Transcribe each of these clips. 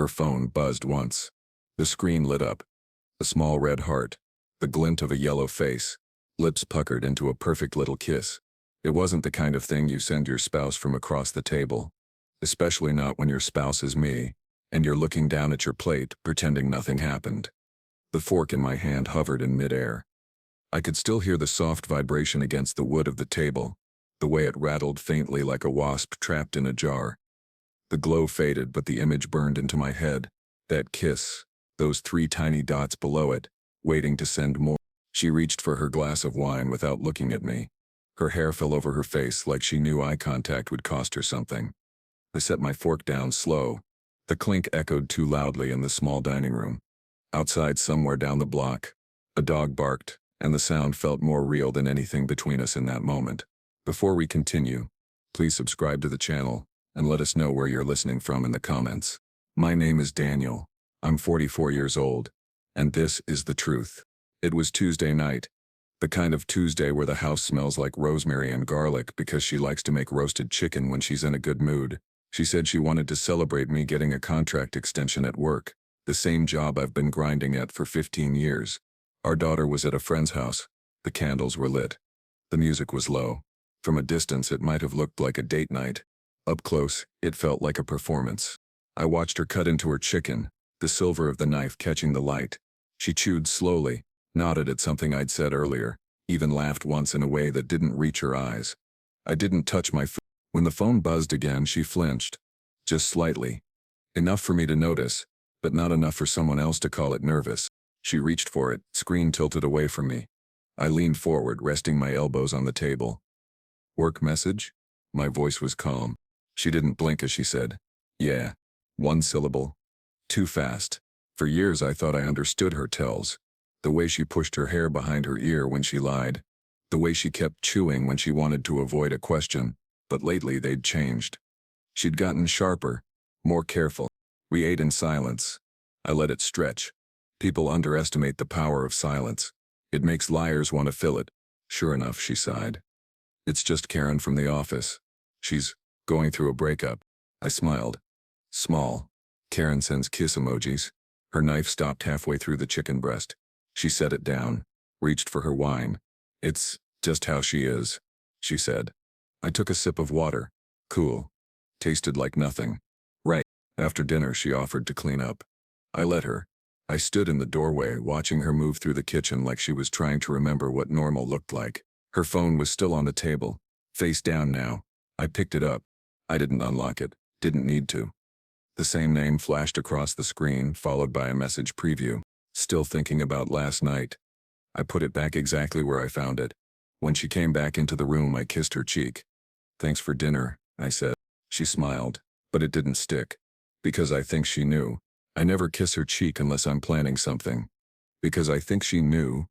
Her phone buzzed once. The screen lit up. A small red heart. The glint of a yellow face. Lips puckered into a perfect little kiss. It wasn't the kind of thing you send your spouse from across the table. Especially not when your spouse is me, and you're looking down at your plate, pretending nothing happened. The fork in my hand hovered in midair. I could still hear the soft vibration against the wood of the table, the way it rattled faintly like a wasp trapped in a jar. The glow faded, but the image burned into my head. That kiss, those 3 tiny dots below it, waiting to send more. She reached for her glass of wine without looking at me. Her hair fell over her face like she knew eye contact would cost her something. I set my fork down slow. The clink echoed too loudly in the small dining room. Outside, somewhere down the block, a dog barked, and the sound felt more real than anything between us in that moment. Before we continue, please subscribe to the channel and let us know where you're listening from in the comments. My name is Daniel. I'm 44 years old, and this is the truth. It was Tuesday night, the kind of Tuesday where the house smells like rosemary and garlic because she likes to make roasted chicken when she's in a good mood. She said she wanted to celebrate me getting a contract extension at work, the same job I've been grinding at for 15 years. Our daughter was at a friend's house. The candles were lit. The music was low. From a distance, it might have looked like a date night. Up close, it felt like a performance. I watched her cut into her chicken, the silver of the knife catching the light. She chewed slowly, nodded at something I'd said earlier, even laughed once in a way that didn't reach her eyes. I didn't touch my food. When the phone buzzed again, she flinched. Just slightly. Enough for me to notice, but not enough for someone else to call it nervous. She reached for it, screen tilted away from me. I leaned forward, resting my elbows on the table. Work message? My voice was calm. She didn't blink as she said, "Yeah." 1 syllable. Too fast. For years I thought I understood her tells. The way she pushed her hair behind her ear when she lied. The way she kept chewing when she wanted to avoid a question. But lately they'd changed. She'd gotten sharper, more careful. We ate in silence. I let it stretch. People underestimate the power of silence. It makes liars want to fill it. Sure enough, she sighed. "It's just Karen from the office. She's going through a breakup." I smiled. Small. Karen sends kiss emojis. Her knife stopped halfway through the chicken breast. She set it down, reached for her wine. "It's just how she is," she said. I took a sip of water. Cool. Tasted like nothing. Right. After dinner, she offered to clean up. I let her. I stood in the doorway, watching her move through the kitchen like she was trying to remember what normal looked like. Her phone was still on the table, face down now. I picked it up. I didn't unlock it. Didn't need to. The same name flashed across the screen, followed by a message preview. "Still thinking about last night." I put it back exactly where I found it. When she came back into the room, I kissed her cheek. "Thanks for dinner," I said. She smiled, but it didn't stick. Because I think she knew. I never kiss her cheek unless I'm planning something. Because I think she knew.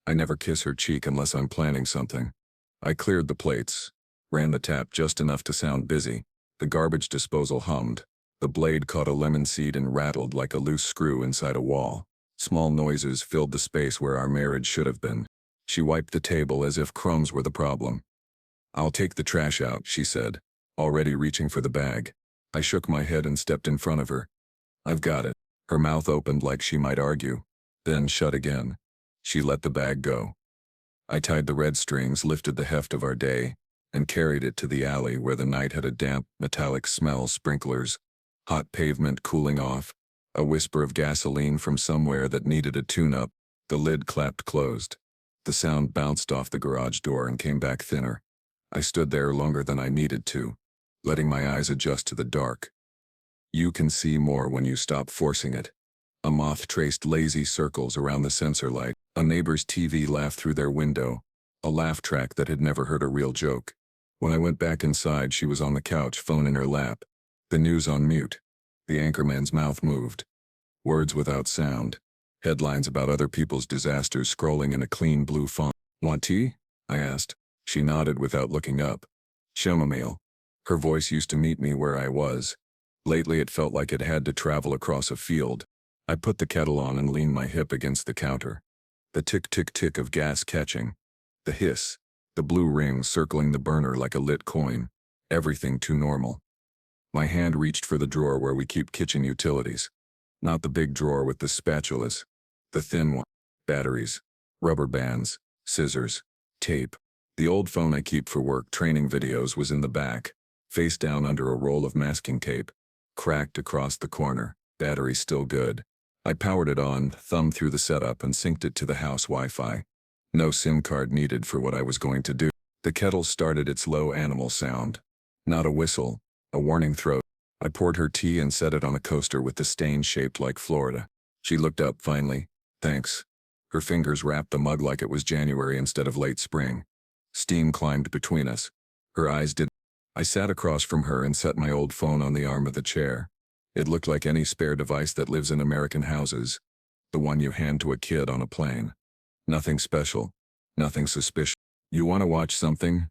I never kiss her cheek unless I'm planning something. I cleared the plates. Ran the tap just enough to sound busy. The garbage disposal hummed. The blade caught a lemon seed and rattled like a loose screw inside a wall. Small noises filled the space where our marriage should have been. She wiped the table as if crumbs were the problem. "I'll take the trash out," she said, already reaching for the bag. I shook my head and stepped in front of her. "I've got it." Her mouth opened like she might argue, then shut again. She let the bag go. I tied the red strings, lifted the heft of our day, and carried it to the alley where the night had a damp, metallic smell, sprinklers, hot pavement cooling off, a whisper of gasoline from somewhere that needed a tune-up. The lid clapped closed. The sound bounced off the garage door and came back thinner. I stood there longer than I needed to, letting my eyes adjust to the dark. You can see more when you stop forcing it. A moth traced lazy circles around the sensor light. A neighbor's TV laughed through their window, a laugh track that had never heard a real joke. When I went back inside, she was on the couch, phone in her lap. The news on mute. The anchorman's mouth moved. Words without sound. Headlines about other people's disasters scrolling in a clean blue font. "Want tea?" I asked. She nodded without looking up. "Chamomile." Her voice used to meet me where I was. Lately it felt like it had to travel across a field. I put the kettle on and leaned my hip against the counter. The tick-tick-tick of gas catching. The hiss. The blue ring circling the burner like a lit coin. Everything too normal. My hand reached for the drawer where we keep kitchen utilities. Not the big drawer with the spatulas. The thin one. Batteries. Rubber bands. Scissors. Tape. The old phone I keep for work training videos was in the back, face down under a roll of masking tape. Cracked across the corner. Battery still good. I powered it on, thumbed through the setup and synced it to the house Wi-Fi. No SIM card needed for what I was going to do. The kettle started its low animal sound. Not a whistle, a warning throat. I poured her tea and set it on a coaster with the stain shaped like Florida. She looked up finally. Thanks. Her fingers wrapped the mug like it was January instead of late spring. Steam climbed between us. Her eyes did. I sat across from her and set my old phone on the arm of the chair. It looked like any spare device that lives in American houses. The one you hand to a kid on a plane. Nothing special. Nothing suspicious. You want to watch something?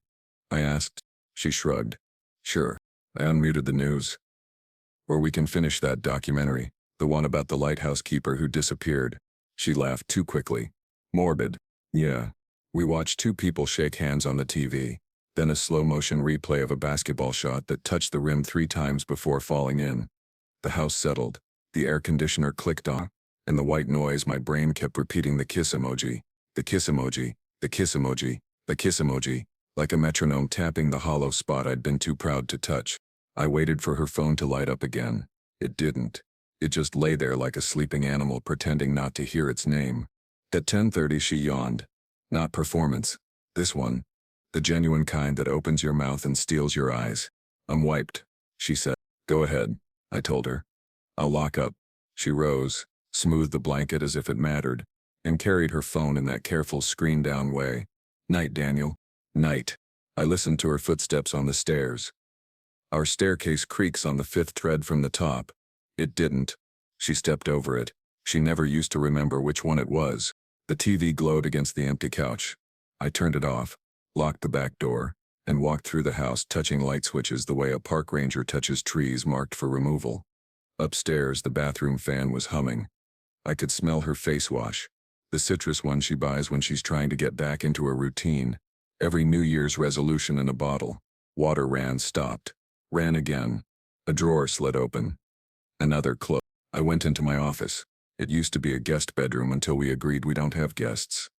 I asked. She shrugged. Sure. I unmuted the news. Or we can finish that documentary, the one about the lighthouse keeper who disappeared. She laughed too quickly. Morbid. Yeah. We watched two people shake hands on the TV, then a slow-motion replay of a basketball shot that touched the rim 3 times before falling in. The house settled, the air conditioner clicked on, and the white noise my brain kept repeating the kiss emoji, the kiss emoji, the kiss emoji, the kiss emoji, like a metronome tapping the hollow spot I'd been too proud to touch. I waited for her phone to light up again. It didn't. It just lay there like a sleeping animal pretending not to hear its name. At 10:30 she yawned. Not performance. This one. The genuine kind that opens your mouth and steals your eyes. I'm wiped, she said. Go ahead, I told her. I'll lock up. She rose, smoothed the blanket as if it mattered, and carried her phone in that careful screen-down way. Night, Daniel. Night. I listened to her footsteps on the stairs. Our staircase creaks on the 5th tread from the top. It didn't. She stepped over it. She never used to remember which one it was. The TV glowed against the empty couch. I turned it off, locked the back door, and walked through the house touching light switches the way a park ranger touches trees marked for removal. Upstairs, the bathroom fan was humming. I could smell her face wash, the citrus one she buys when she's trying to get back into a routine. Every New Year's resolution in a bottle. Water ran, stopped. Ran again. A drawer slid open. Another closed. I went into my office. It used to be a guest bedroom until we agreed we don't have guests.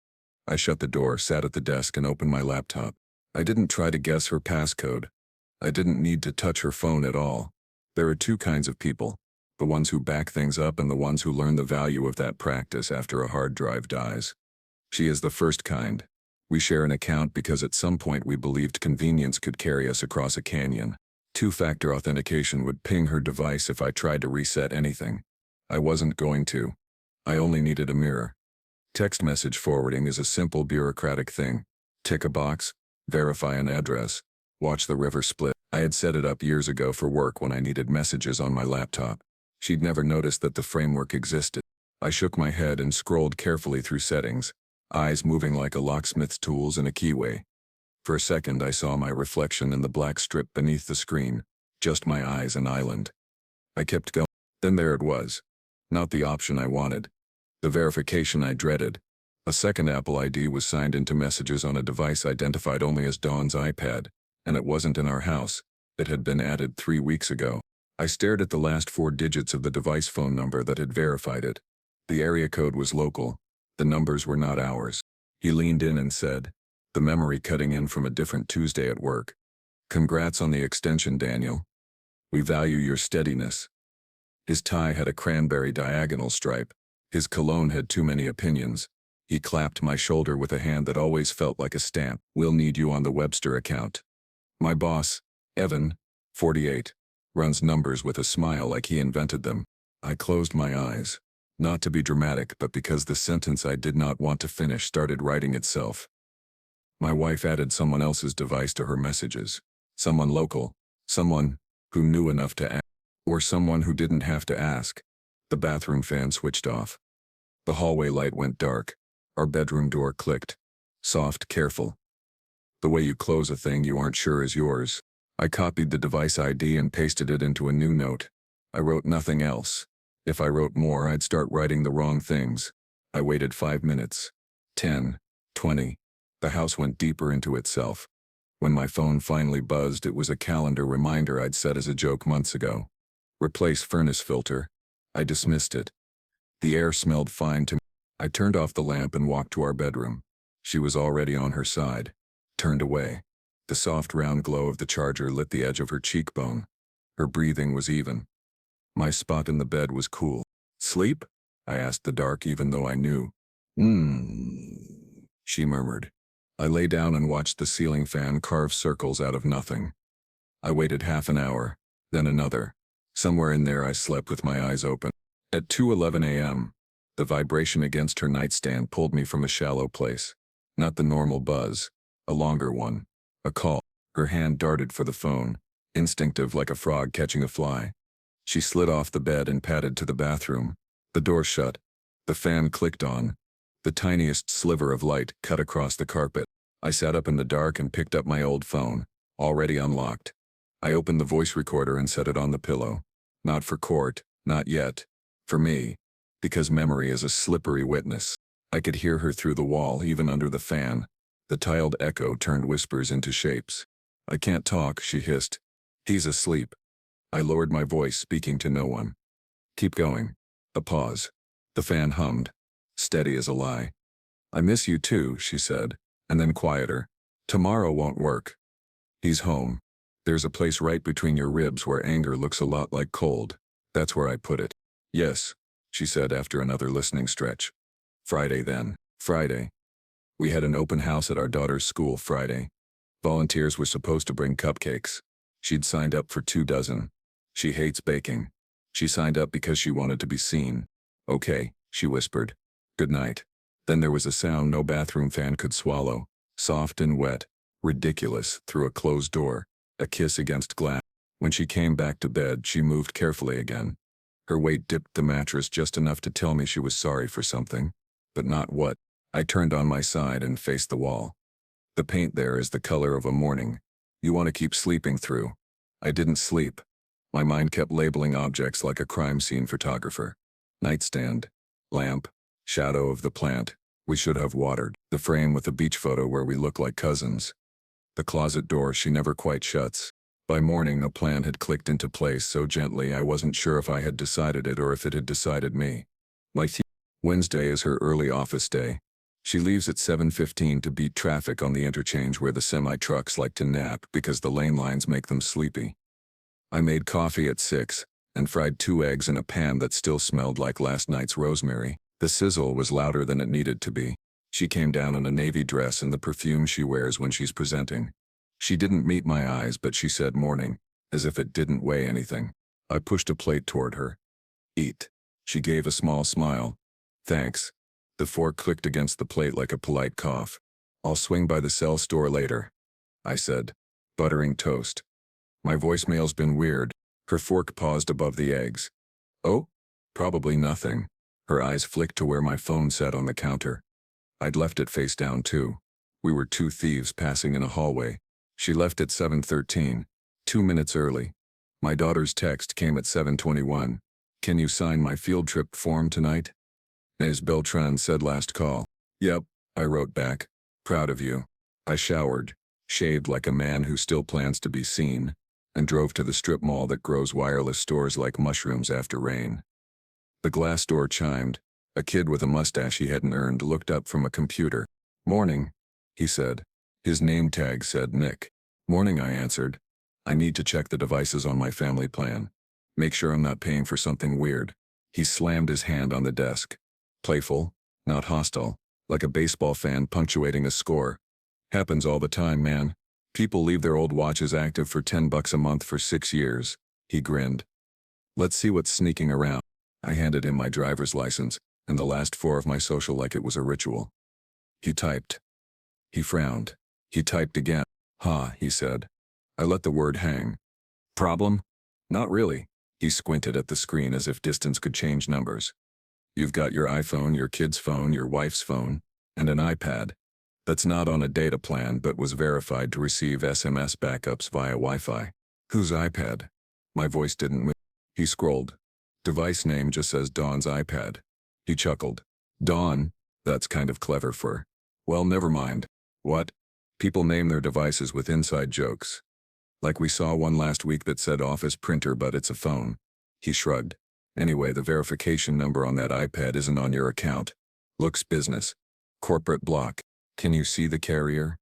I shut the door, sat at the desk, and opened my laptop. I didn't try to guess her passcode. I didn't need to touch her phone at all. There are 2 kinds of people. The ones who back things up and the ones who learn the value of that practice after a hard drive dies. She is the first kind. We share an account because at some point we believed convenience could carry us across a canyon. 2-factor authentication would ping her device if I tried to reset anything. I wasn't going to. I only needed a mirror. Text message forwarding is a simple bureaucratic thing. Tick a box, verify an address, watch the river split. I had set it up years ago for work when I needed messages on my laptop. She'd never noticed that the framework existed. I shook my head and scrolled carefully through settings, eyes moving like a locksmith's tools in a keyway. For a second I saw my reflection in the black strip beneath the screen, just my eyes and island. I kept going. Then there it was. Not the option I wanted. The verification I dreaded. A second Apple ID was signed into messages on a device identified only as Dawn's iPad, and it wasn't in our house. It had been added 3 weeks ago. I stared at the last 4 digits of the device phone number that had verified it. The area code was local. The numbers were not ours. He leaned in and said, the memory cutting in from a different Tuesday at work. Congrats on the extension, Daniel. We value your steadiness. His tie had a cranberry diagonal stripe. His cologne had too many opinions. He clapped my shoulder with a hand that always felt like a stamp. We'll need you on the Webster account. My boss, Evan, 48, runs numbers with a smile like he invented them. I closed my eyes. Not to be dramatic, but because the sentence I did not want to finish started writing itself. My wife added someone else's device to her messages. Someone local. Someone who knew enough to ask. Or someone who didn't have to ask. The bathroom fan switched off. The hallway light went dark. Our bedroom door clicked. Soft, careful. The way you close a thing you aren't sure is yours. I copied the device ID and pasted it into a new note. I wrote nothing else. If I wrote more, I'd start writing the wrong things. I waited 5 minutes. 10, 20. The house went deeper into itself. When my phone finally buzzed, it was a calendar reminder I'd set as a joke months ago. Replace furnace filter. I dismissed it. The air smelled fine to me. I turned off the lamp and walked to our bedroom. She was already on her side. Turned away. The soft round glow of the charger lit the edge of her cheekbone. Her breathing was even. My spot in the bed was cool. Sleep? I asked the dark even though I knew. She murmured. I lay down and watched the ceiling fan carve circles out of nothing. I waited half an hour, then another. Somewhere in there I slept with my eyes open. At 2:11 a.m., the vibration against her nightstand pulled me from a shallow place. Not the normal buzz, a longer one. A call. Her hand darted for the phone, instinctive like a frog catching a fly. She slid off the bed and padded to the bathroom. The door shut. The fan clicked on. The tiniest sliver of light cut across the carpet. I sat up in the dark and picked up my old phone, already unlocked. I opened the voice recorder and set it on the pillow. Not for court, not yet. For me. Because memory is a slippery witness. I could hear her through the wall, even under the fan. The tiled echo turned whispers into shapes. I can't talk, she hissed. He's asleep. I lowered my voice, speaking to no one. Keep going. A pause. The fan hummed. Steady as a lie. I miss you too, she said, and then quieter. Tomorrow won't work. He's home. There's a place right between your ribs where anger looks a lot like cold. That's where I put it. Yes, she said after another listening stretch. Friday then. Friday. We had an open house at our daughter's school Friday. Volunteers were supposed to bring cupcakes. She'd signed up for 2 dozen. She hates baking. She signed up because she wanted to be seen. Okay, she whispered. Good night. Then there was a sound no bathroom fan could swallow. Soft and wet. Ridiculous, through a closed door. A kiss against glass. When she came back to bed, she moved carefully again. Her weight dipped the mattress just enough to tell me she was sorry for something. But not what. I turned on my side and faced the wall. The paint there is the color of a morning. You want to keep sleeping through. I didn't sleep. My mind kept labeling objects like a crime scene photographer. Nightstand. Lamp. Shadow of the plant. We should have watered. The frame with the beach photo where we look like cousins. The closet door she never quite shuts. By morning, a plan had clicked into place so gently I wasn't sure if I had decided it or if it had decided me. Wednesday is her early office day. She leaves at 7:15 to beat traffic on the interchange where the semi-trucks like to nap because the lane lines make them sleepy. I made coffee at 6 and fried 2 eggs in a pan that still smelled like last night's rosemary. The sizzle was louder than it needed to be. She came down in a navy dress and the perfume she wears when she's presenting. She didn't meet my eyes, but she said morning, as if it didn't weigh anything. I pushed a plate toward her. Eat. She gave a small smile. Thanks. The fork clicked against the plate like a polite cough. I'll swing by the cell store later, I said, buttering toast. My voicemail's been weird. Her fork paused above the eggs. Oh? Probably nothing. Her eyes flicked to where my phone sat on the counter. I'd left it face down too. We were 2 thieves passing in a hallway. She left at 7:13, 2 minutes early. My daughter's text came at 7:21. Can you sign my field trip form tonight? Ms. Beltran said last call. Yep, I wrote back. Proud of you. I showered, shaved like a man who still plans to be seen, and drove to the strip mall that grows wireless stores like mushrooms after rain. The glass door chimed. A kid with a mustache he hadn't earned looked up from a computer. Morning, he said. His name tag said Nick. Morning, I answered. I need to check the devices on my family plan. Make sure I'm not paying for something weird. He slammed his hand on the desk. Playful, not hostile, like a baseball fan punctuating a score. Happens all the time, man. People leave their old watches active for $10 a month for 6 years. He grinned. Let's see what's sneaking around. I handed him my driver's license and the last 4 of my social like it was a ritual. He typed. He frowned. He typed again. Ha, he said. I let the word hang. Problem? Not really. He squinted at the screen as if distance could change numbers. You've got your iPhone, your kid's phone, your wife's phone, and an iPad. That's not on a data plan but was verified to receive SMS backups via Wi-Fi. Whose iPad? My voice didn't move. He scrolled. Device name just says Dawn's iPad. He chuckled. Dawn? That's kind of clever for... Well, never mind. What? People name their devices with inside jokes. Like we saw one last week that said office printer but it's a phone. He shrugged. Anyway, the verification number on that iPad isn't on your account. Looks business. Corporate block. Can you see the carrier?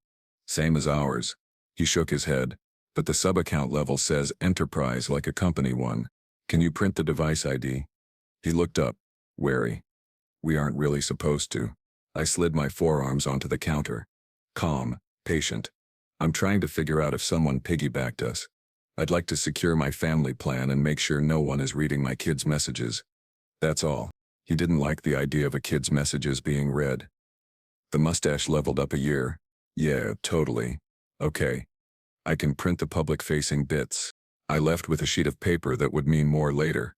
Same as ours. He shook his head, but the sub-account level says enterprise like a company one. Can you print the device ID? He looked up, wary. We aren't really supposed to. I slid my forearms onto the counter. Calm, patient. I'm trying to figure out if someone piggybacked us. I'd like to secure my family plan and make sure no one is reading my kids' messages. That's all. He didn't like the idea of a kid's messages being read. The mustache leveled up a year. Yeah, totally. Okay. I can print the public-facing bits. I left with a sheet of paper that would mean more later.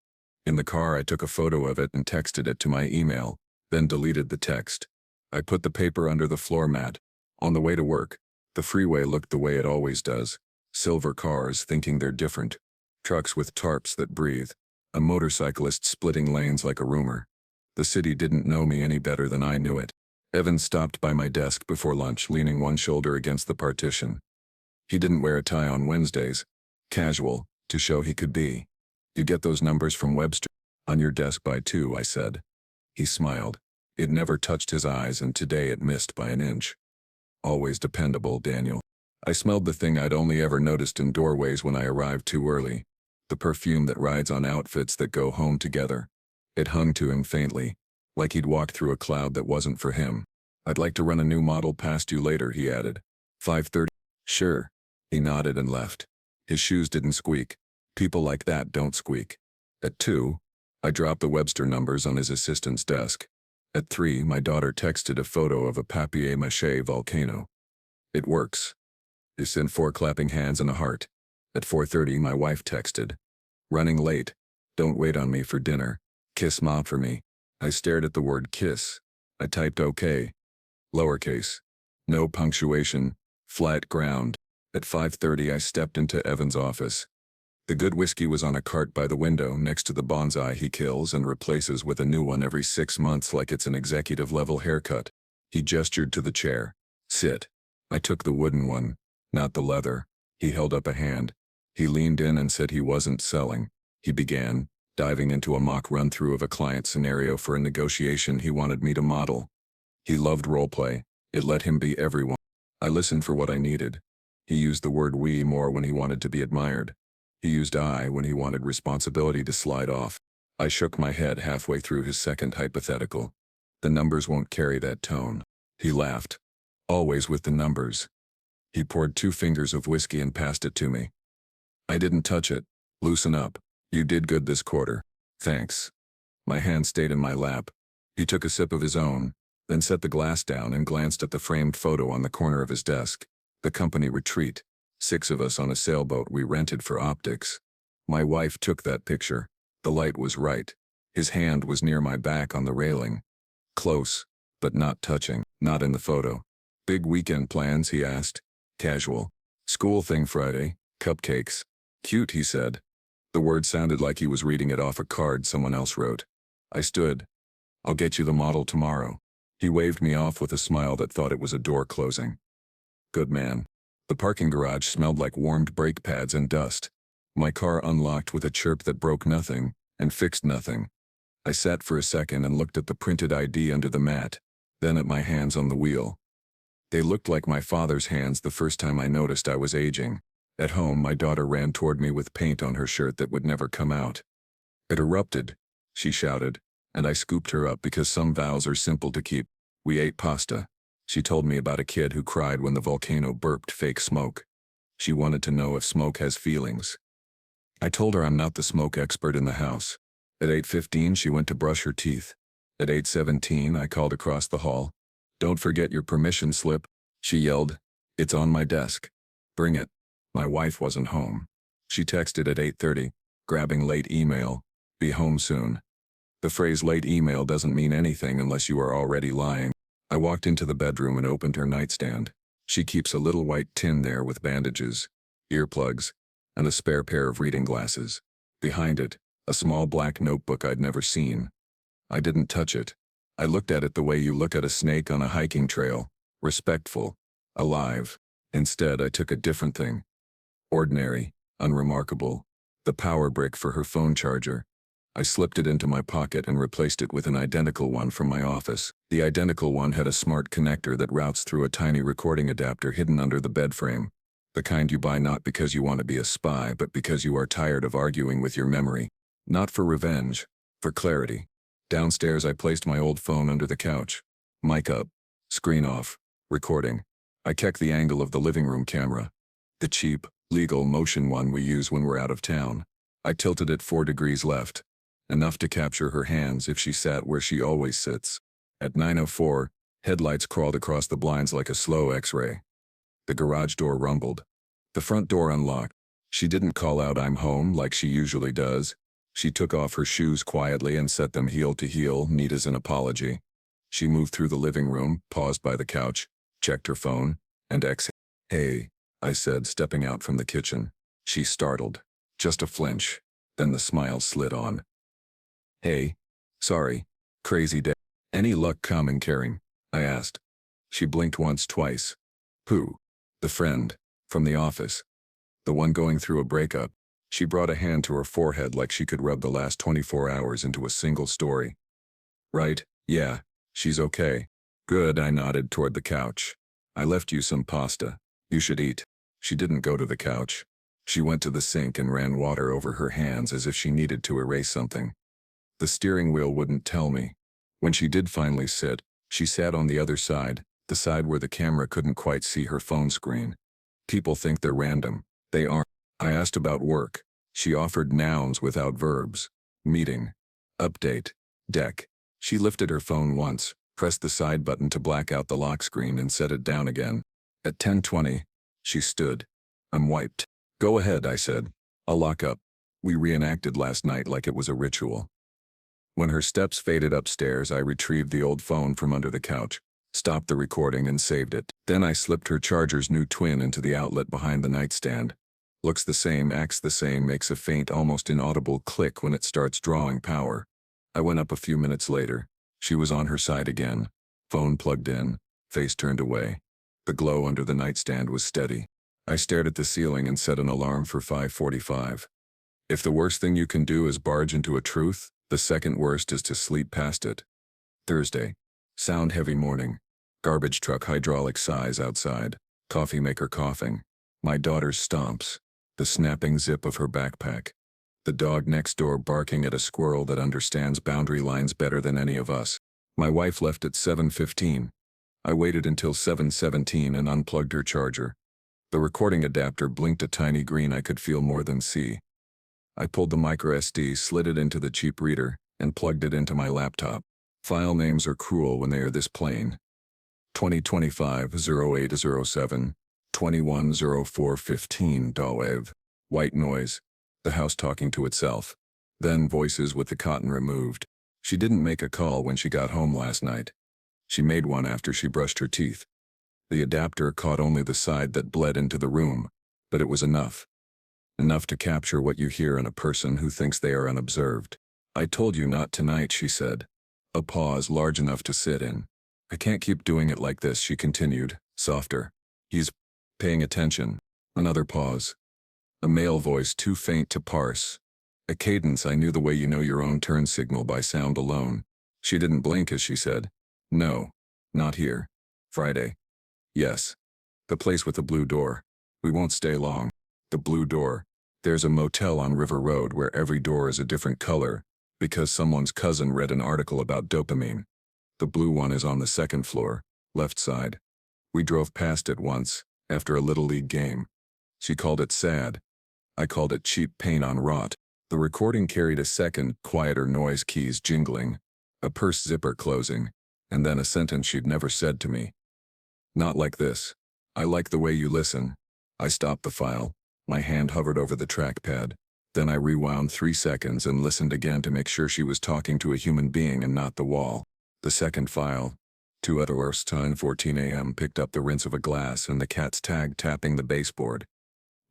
In the car, I took a photo of it and texted it to my email, then deleted the text. I put the paper under the floor mat. On the way to work, the freeway looked the way it always does. Silver cars thinking they're different. Trucks with tarps that breathe. A motorcyclist splitting lanes like a rumor. The city didn't know me any better than I knew it. Evan stopped by my desk before lunch, leaning one shoulder against the partition. He didn't wear a tie on Wednesdays. Casual, to show he could be. You get those numbers from Webster? On your desk by 2, I said. He smiled. It never touched his eyes, and today it missed by an inch. Always dependable, Daniel. I smelled the thing I'd only ever noticed in doorways when I arrived too early. The perfume that rides on outfits that go home together. It hung to him faintly, like he'd walked through a cloud that wasn't for him. I'd like to run a new model past you later, he added. 5:30. Sure. He nodded and left. His shoes didn't squeak. People like that don't squeak. At 2, I dropped the Webster numbers on his assistant's desk. At 3, my daughter texted a photo of a papier-mâché volcano. It works. He sent 4 clapping hands and a heart. At 4:30, my wife texted. Running late. Don't wait on me for dinner. Kiss Mom for me. I stared at the word kiss. I typed okay. Lowercase. No punctuation. Flat ground. At 5:30, I stepped into Evan's office. The good whiskey was on a cart by the window next to the bonsai he kills and replaces with a new one every 6 months like it's an executive-level haircut. He gestured to the chair. Sit. I took the wooden one, not the leather. He held up a hand. He leaned in and said he wasn't selling. He began, diving into a mock run-through of a client scenario for a negotiation he wanted me to model. He loved roleplay. It let him be everyone. I listened for what I needed. He used the word we more when he wanted to be admired. He used I when he wanted responsibility to slide off. I shook my head halfway through his second hypothetical. The numbers won't carry that tone. He laughed. Always with the numbers. He poured 2 fingers of whiskey and passed it to me. I didn't touch it. Loosen up. You did good this quarter. Thanks. My hand stayed in my lap. He took a sip of his own, then set the glass down and glanced at the framed photo on the corner of his desk. The company retreat. 6 of us on a sailboat we rented for optics. My wife took that picture. The light was right. His hand was near my back on the railing. Close, but not touching. Not in the photo. Big weekend plans, he asked. Casual. School thing Friday. Cupcakes. Cute, he said. The word sounded like he was reading it off a card someone else wrote. I stood. I'll get you the model tomorrow. He waved me off with a smile that thought it was a door closing. Good man. The parking garage smelled like warmed brake pads and dust. My car unlocked with a chirp that broke nothing and fixed nothing. I sat for a second and looked at the printed ID under the mat, then at my hands on the wheel. They looked like my father's hands the first time I noticed I was aging. At home, my daughter ran toward me with paint on her shirt that would never come out. It erupted, she shouted, and I scooped her up because some vows are simple to keep. We ate pasta. She told me about a kid who cried when the volcano burped fake smoke. She wanted to know if smoke has feelings. I told her I'm not the smoke expert in the house. At 8:15, she went to brush her teeth. At 8:17, I called across the hall. Don't forget your permission slip, she yelled. It's on my desk. Bring it. My wife wasn't home. She texted at 8:30, grabbing late email. Be home soon. The phrase late email doesn't mean anything unless you are already lying. I walked into the bedroom and opened her nightstand. She keeps a little white tin there with bandages, earplugs, and a spare pair of reading glasses. Behind it, a small black notebook I'd never seen. I didn't touch it. I looked at it the way you look at a snake on a hiking trail, respectful, alive. Instead, I took a different thing. Ordinary, unremarkable. The power brick for her phone charger. I slipped it into my pocket and replaced it with an identical one from my office. The identical one had a smart connector that routes through a tiny recording adapter hidden under the bed frame. The kind you buy not because you want to be a spy, but because you are tired of arguing with your memory. Not for revenge, for clarity. Downstairs, I placed my old phone under the couch. Mic up. Screen off. Recording. I checked the angle of the living room camera. The cheap, legal motion one we use when we're out of town. I tilted it 4 degrees left. Enough to capture her hands if she sat where she always sits. At 9:04, headlights crawled across the blinds like a slow X-ray. The garage door rumbled. The front door unlocked. She didn't call out "I'm home" like she usually does. She took off her shoes quietly and set them heel to heel, neat as an apology. She moved through the living room, paused by the couch, checked her phone, and exhaled. "Hey," I said, stepping out from the kitchen. She startled. Just a flinch. Then the smile slid on. "Hey. Sorry. Crazy day. Any luck coming?" I asked. She blinked once, twice. "Who?" "The friend. From the office. The one going through a breakup." She brought a hand to her forehead like she could rub the last 24 hours into a single story. "Right, yeah. She's okay." "Good," I nodded toward the couch. "I left you some pasta. You should eat." She didn't go to the couch. She went to the sink and ran water over her hands as if she needed to erase something. The steering wheel wouldn't tell me. When she did finally sit, she sat on the other side, the side where the camera couldn't quite see her phone screen. People think they're random. They aren't. I asked about work. She offered nouns without verbs. Meeting. Update. Deck. She lifted her phone once, pressed the side button to black out the lock screen and set it down again. At 10:20, she stood. "I'm wiped." "Go ahead," I said. "I'll lock up." We reenacted last night like it was a ritual. When her steps faded upstairs, I retrieved the old phone from under the couch, stopped the recording and saved it. Then I slipped her charger's new twin into the outlet behind the nightstand. Looks the same, acts the same, makes a faint, almost inaudible click when it starts drawing power. I went up a few minutes later. She was on her side again. Phone plugged in, face turned away. The glow under the nightstand was steady. I stared at the ceiling and set an alarm for 5:45. If the worst thing you can do is barge into a truth, the second worst is to sleep past it. Thursday. Sound-heavy morning. Garbage truck hydraulic sighs outside. Coffee maker coughing. My daughter's stomps. The snapping zip of her backpack. The dog next door barking at a squirrel that understands boundary lines better than any of us. My wife left at 7:15. I waited until 7:17 and unplugged her charger. The recording adapter blinked a tiny green I could feel more than see. I pulled the microSD, slid it into the cheap reader, and plugged it into my laptop. File names are cruel when they are this plain. 2025-08-07, 21-04-15 .wav. White noise. The house talking to itself. Then voices with the cotton removed. She didn't make a call when she got home last night. She made one after she brushed her teeth. The adapter caught only the side that bled into the room, but it was enough. Enough to capture what you hear in a person who thinks they are unobserved. "I told you not tonight," she said. A pause large enough to sit in. "I can't keep doing it like this," she continued, softer. "He's paying attention." Another pause. A male voice too faint to parse. A cadence I knew the way you know your own turn signal by sound alone. She didn't blink as she said, "No, not here. Friday." "Yes. The place with the blue door. We won't stay long." The blue door. There's a motel on River Road where every door is a different color, because someone's cousin read an article about dopamine. The blue one is on the second floor, left side. We drove past it once, after a Little League game. She called it sad. I called it cheap paint on rot. The recording carried a second, quieter noise, keys jingling, a purse zipper closing, and then a sentence she'd never said to me. "Not like this. I like the way you listen." I stopped the file. My hand hovered over the trackpad. Then I rewound 3 seconds and listened again to make sure she was talking to a human being and not the wall. The second file. 2:14 a.m. picked up the rinse of a glass and the cat's tag tapping the baseboard.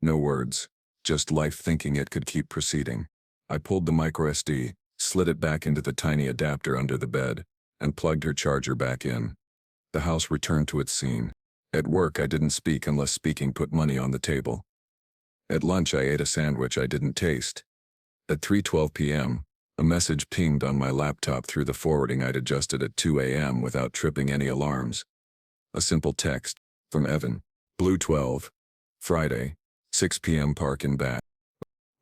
No words. Just life thinking it could keep proceeding. I pulled the microSD, slid it back into the tiny adapter under the bed, and plugged her charger back in. The house returned to its scene. At work I didn't speak unless speaking put money on the table. At lunch I ate a sandwich I didn't taste. At 3:12 p.m., A message pinged on my laptop through the forwarding I'd adjusted at 2 a.m. without tripping any alarms. A simple text from Evan. Blue 12. Friday, 6 p.m. Park and back.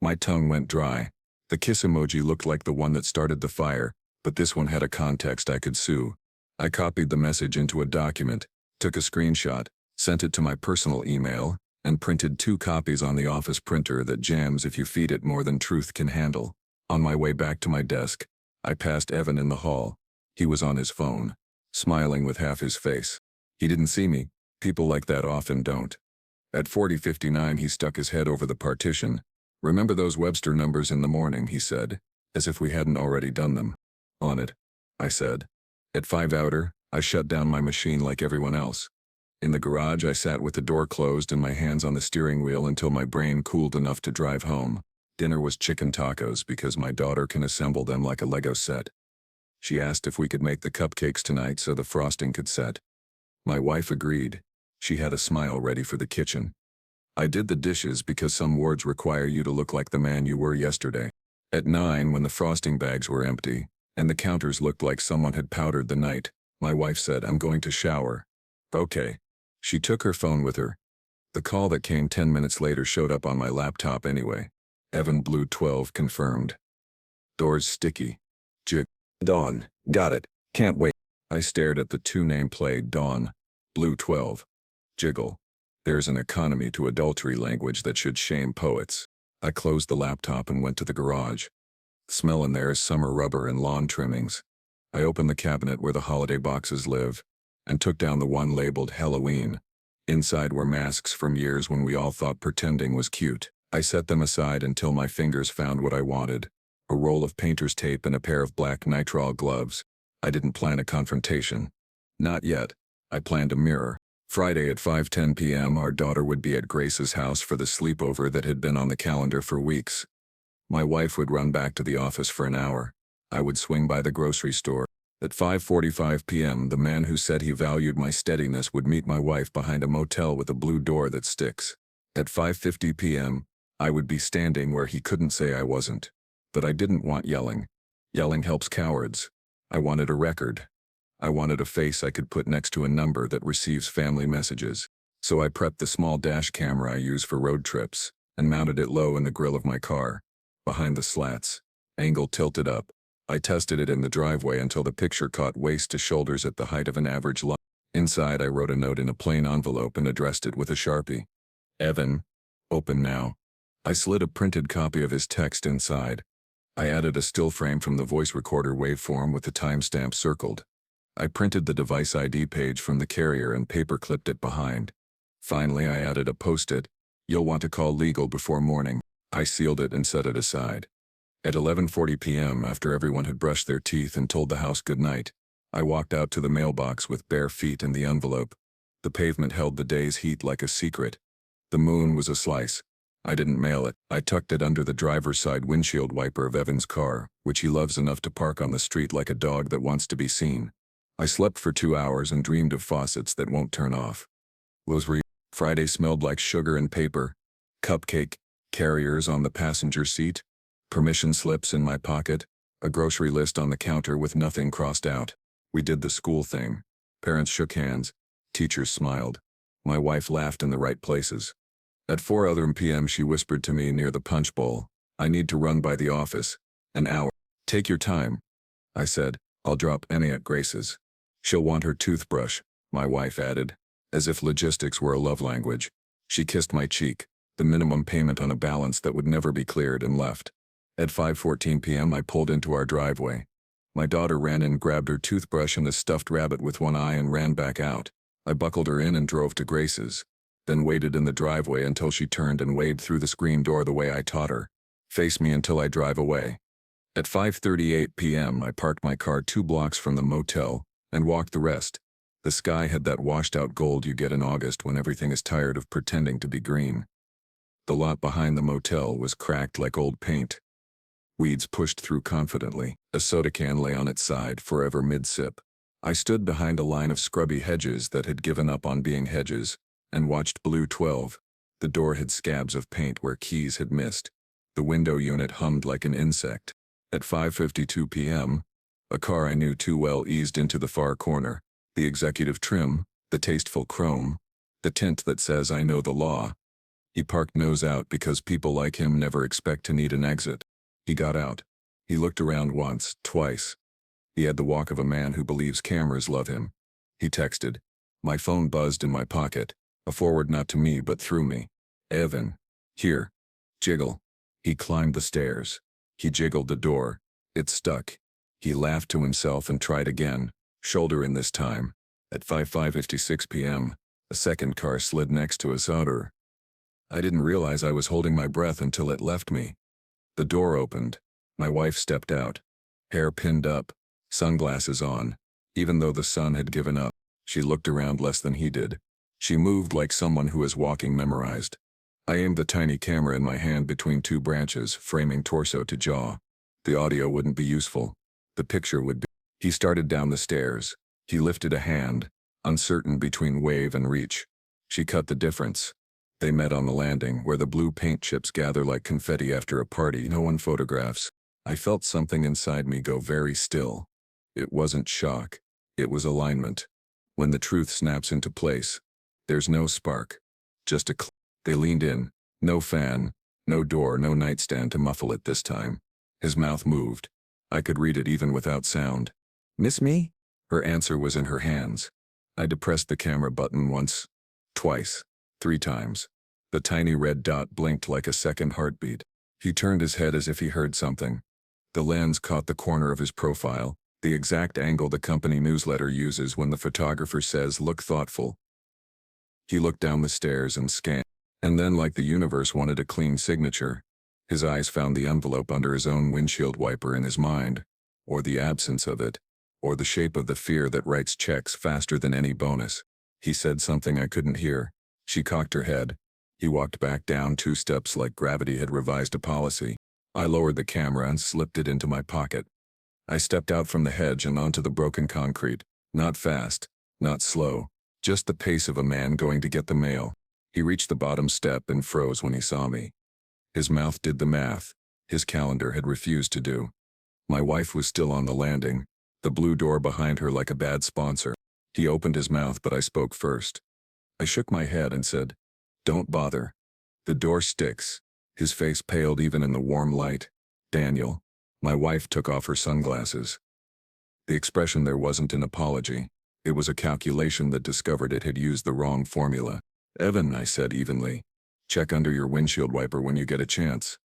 My tongue went dry. The kiss emoji looked like the one that started the fire, but this one had a context I could sue. I copied the message into a document, took a screenshot, sent it to my personal email, and printed 2 copies on the office printer that jams if you feed it more than truth can handle. On my way back to my desk, I passed Evan in the hall. He was on his phone, smiling with half his face. He didn't see me. People like that often don't. At 40:59, he stuck his head over the partition. "Remember those Webster numbers in the morning," he said, as if we hadn't already done them. "On it," I said. At 5 outer, I shut down my machine like everyone else. In the garage, I sat with the door closed and my hands on the steering wheel until my brain cooled enough to drive home. Dinner was chicken tacos because my daughter can assemble them like a Lego set. She asked if we could make the cupcakes tonight so the frosting could set. My wife agreed. She had a smile ready for the kitchen. I did the dishes because some wards require you to look like the man you were yesterday. At 9, when the frosting bags were empty, and the counters looked like someone had powdered the night, my wife said, "I'm going to shower." Okay. She took her phone with her. The call that came 10 minutes later showed up on my laptop anyway. Evan Blue 12 confirmed. "Doors sticky. Dawn. Got it. Can't wait." I stared at the 2 nameplate Dawn. Blue 12. Jiggle. There's an economy to adultery language that should shame poets. I closed the laptop and went to the garage. The smell in there is summer rubber and lawn trimmings. I opened the cabinet where the holiday boxes live, and took down the one labeled Halloween. Inside were masks from years when we all thought pretending was cute. I set them aside until my fingers found what I wanted. A roll of painter's tape and a pair of black nitrile gloves. I didn't plan a confrontation. Not yet. I planned a mirror. Friday at 5:10 p.m. our daughter would be at Grace's house for the sleepover that had been on the calendar for weeks. My wife would run back to the office for an hour. I would swing by the grocery store. At 5:45 p.m. the man who said he valued my steadiness would meet my wife behind a motel with a blue door that sticks. At 5:50 p.m. I would be standing where he couldn't say I wasn't. But I didn't want yelling. Yelling helps cowards. I wanted a record. I wanted a face I could put next to a number that receives family messages. So I prepped the small dash camera I use for road trips, and mounted it low in the grill of my car, behind the slats, angle tilted up. I tested it in the driveway until the picture caught waist to shoulders at the height of an average line. Inside I wrote a note in a plain envelope and addressed it with a Sharpie. "Evan, open now." I slid a printed copy of his text inside. I added a still frame from the voice recorder waveform with the timestamp circled. I printed the device ID page from the carrier and paper clipped it behind. Finally, I added a post-it. "You'll want to call legal before morning." I sealed it and set it aside. At 11:40 p.m., after everyone had brushed their teeth and told the house good night, I walked out to the mailbox with bare feet and the envelope. The pavement held the day's heat like a secret. The moon was a slice. I didn't mail it. I tucked it under the driver's side windshield wiper of Evan's car, which he loves enough to park on the street like a dog that wants to be seen. I slept for 2 hours and dreamed of faucets that won't turn off. Friday smelled like sugar and paper. Cupcake, carriers on the passenger seat, permission slips in my pocket, a grocery list on the counter with nothing crossed out. We did the school thing. Parents shook hands. Teachers smiled. My wife laughed in the right places. At 4 p.m. she whispered to me near the punch bowl, "I need to run by the office. An hour." "Take your time," I said. "I'll drop Annie at Grace's. She'll want her toothbrush," my wife added, as if logistics were a love language. She kissed my cheek, the minimum payment on a balance that would never be cleared, and left. At 5:14 p.m. I pulled into our driveway. My daughter ran in, grabbed her toothbrush and the stuffed rabbit with one eye and ran back out. I buckled her in and drove to Grace's, then waited in the driveway until she turned and waved through the screen door the way I taught her. "Face me until I drive away." At 5:38 p.m. I parked my car 2 blocks from the motel and walked the rest. The sky had that washed-out gold you get in August when everything is tired of pretending to be green. The lot behind the motel was cracked like old paint. Weeds pushed through confidently. A soda can lay on its side, forever mid-sip. I stood behind a line of scrubby hedges that had given up on being hedges, and watched Blue 12. The door had scabs of paint where keys had missed. The window unit hummed like an insect. At 5:52 p.m., a car I knew too well eased into the far corner. The executive trim, the tasteful chrome, the tint that says I know the law. He parked nose out because people like him never expect to need an exit. He got out. He looked around once, twice. He had the walk of a man who believes cameras love him. He texted. My phone buzzed in my pocket, a forward not to me but through me. Evan. Here. Jiggle. He climbed the stairs. He jiggled the door. It stuck. He laughed to himself and tried again, shoulder in this time. At 5:56 p.m., a second car slid next to us. I didn't realize I was holding my breath until it left me. The door opened. My wife stepped out. Hair pinned up, sunglasses on. Even though the sun had given up, she looked around less than he did. She moved like someone who is walking memorized. I aimed the tiny camera in my hand between two branches, framing torso to jaw. The audio wouldn't be useful. The picture would be. He started down the stairs. He lifted a hand, uncertain between wave and reach. She cut the difference. They met on the landing, where the blue paint chips gather like confetti after a party no one photographs. I felt something inside me go very still. It wasn't shock. It was alignment. When the truth snaps into place, there's no spark. Just a click. They leaned in. No fan, no door, no nightstand to muffle it this time. His mouth moved. I could read it even without sound. Miss me? Her answer was in her hands. I depressed the camera button once, twice, 3 times. The tiny red dot blinked like a second heartbeat. He turned his head as if he heard something. The lens caught the corner of his profile, the exact angle the company newsletter uses when the photographer says, "Look thoughtful." He looked down the stairs and scanned. And then, like the universe wanted a clean signature, his eyes found the envelope under his own windshield wiper in his mind, or the absence of it, or the shape of the fear that writes checks faster than any bonus. He said something I couldn't hear. She cocked her head. He walked back down 2 steps like gravity had revised a policy. I lowered the camera and slipped it into my pocket. I stepped out from the hedge and onto the broken concrete. Not fast, not slow, just the pace of a man going to get the mail. He reached the bottom step and froze when he saw me. His mouth did the math his calendar had refused to do. My wife was still on the landing, the blue door behind her like a bad sponsor. He opened his mouth, but I spoke first. I shook my head and said, "Don't bother. The door sticks." His face paled even in the warm light. "Daniel." My wife took off her sunglasses. The expression there wasn't an apology. It was a calculation that discovered it had used the wrong formula. "Evan," I said evenly, "check under your windshield wiper when you get a chance."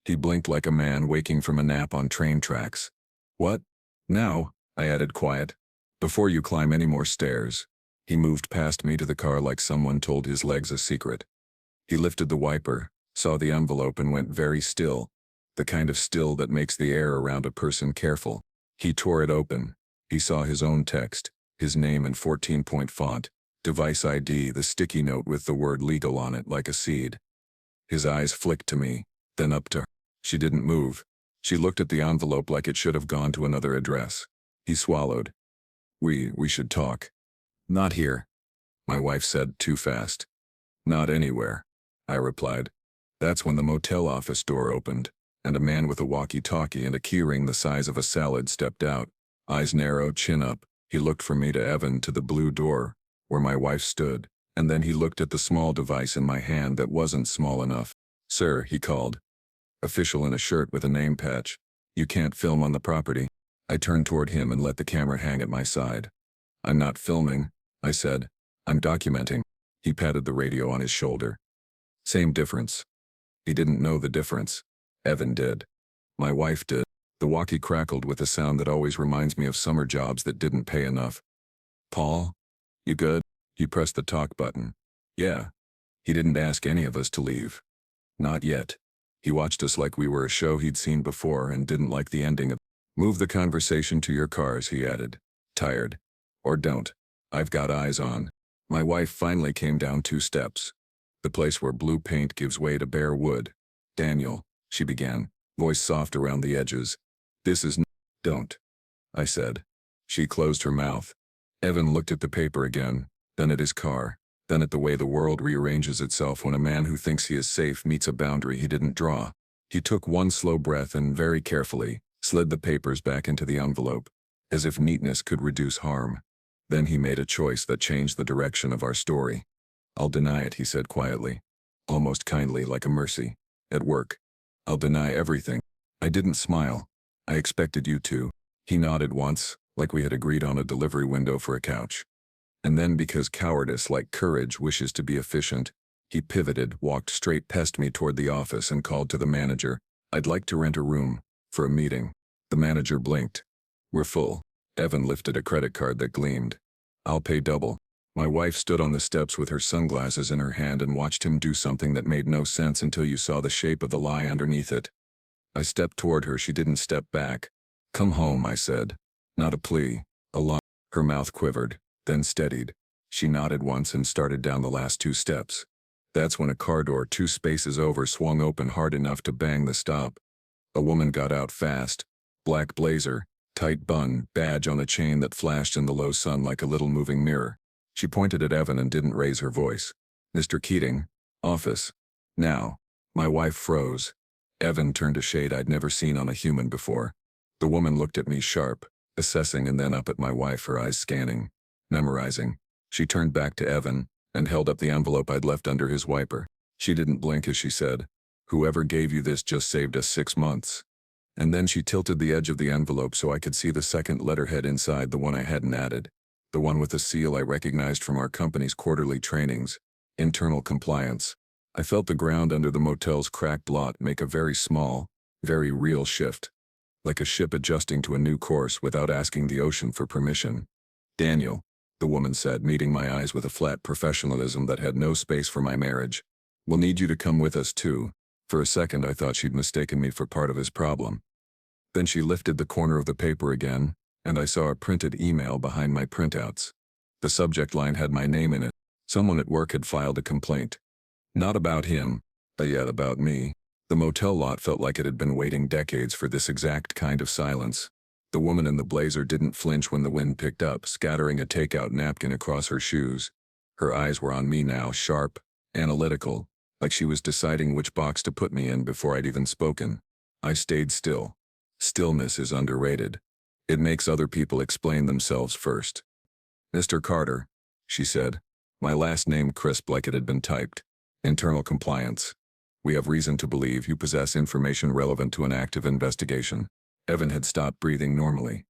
He blinked like a man waking from a nap on train tracks. "What? Now?" I added quiet. "Before you climb any more stairs." He moved past me to the car like someone told his legs a secret. He lifted the wiper, saw the envelope and went very still, the kind of still that makes the air around a person careful. He tore it open. He saw his own text, his name in 14-point font. Device ID, the sticky note with the word legal on it like a seed. His eyes flicked to me, then up to her. She didn't move. She looked at the envelope like it should have gone to another address. He swallowed. We should talk." "Not here," my wife said too fast. "Not anywhere," I replied. That's when the motel office door opened, and a man with a walkie-talkie and a keyring the size of a salad stepped out. Eyes narrow, chin up. He looked from me to Evan to the blue door, where my wife stood, and then he looked at the small device in my hand that wasn't small enough. "Sir," he called. Official in a shirt with a name patch. "You can't film on the property." I turned toward him and let the camera hang at my side. "I'm not filming," I said. "I'm documenting." He patted the radio on his shoulder. Same difference. He didn't know the difference. Evan did. My wife did. The walkie crackled with a sound that always reminds me of summer jobs that didn't pay enough. "Paul? You good?" He pressed the talk button. "Yeah." He didn't ask any of us to leave. Not yet. He watched us like we were a show he'd seen before and didn't like the ending of. "Move the conversation to your cars," he added. "Tired? Or don't. I've got eyes on." My wife finally came down 2 steps. The place where blue paint gives way to bare wood. "Daniel," she began, voice soft around the edges. "This is Don't," I said. She closed her mouth. Evan looked at the paper again, then at his car, then at the way the world rearranges itself when a man who thinks he is safe meets a boundary he didn't draw. He took one slow breath and very carefully, slid the papers back into the envelope, as if neatness could reduce harm. Then he made a choice that changed the direction of our story. "I'll deny it," he said quietly, almost kindly, like a mercy. "At work. I'll deny everything." I didn't smile. I expected you to. He nodded once, like we had agreed on a delivery window for a couch. And then, because cowardice, like courage, wishes to be efficient, he pivoted, walked straight past me toward the office and called to the manager, "I'd like to rent a room for a meeting." The manager blinked. "We're full." Evan lifted a credit card that gleamed. "I'll pay double." My wife stood on the steps with her sunglasses in her hand and watched him do something that made no sense until you saw the shape of the lie underneath it. I stepped toward her. She didn't step back. "Come home," I said. Not a plea, a lie. Her mouth quivered, then steadied. She nodded once and started down the last 2 steps. That's when a car door 2 spaces over swung open hard enough to bang the stop. A woman got out fast. Black blazer, tight bun, badge on a chain that flashed in the low sun like a little moving mirror. She pointed at Evan and didn't raise her voice. "Mr. Keating, office. Now." My wife froze. Evan turned a shade I'd never seen on a human before. The woman looked at me sharp, assessing, and then up at my wife, her eyes scanning, memorizing. She turned back to Evan and held up the envelope I'd left under his wiper. She didn't blink as she said, "Whoever gave you this just saved us 6 months." And then she tilted the edge of the envelope so I could see the second letterhead inside, the one I hadn't added. The one with the seal I recognized from our company's quarterly trainings. Internal compliance. I felt the ground under the motel's cracked lot make a very small, very real shift. Like a ship adjusting to a new course without asking the ocean for permission. "Daniel," the woman said, meeting my eyes with a flat professionalism that had no space for my marriage. "We'll need you to come with us too." For a second I thought she'd mistaken me for part of his problem. Then she lifted the corner of the paper again, and I saw a printed email behind my printouts. The subject line had my name in it. Someone at work had filed a complaint. Not about him, but yet about me. The motel lot felt like it had been waiting decades for this exact kind of silence. The woman in the blazer didn't flinch when the wind picked up, scattering a takeout napkin across her shoes. Her eyes were on me now, sharp, analytical, like she was deciding which box to put me in before I'd even spoken. I stayed still. Stillness is underrated. It makes other people explain themselves first. "Mr. Carter," she said, my last name crisp like it had been typed. "Internal compliance. We have reason to believe you possess information relevant to an active investigation." Evan had stopped breathing normally.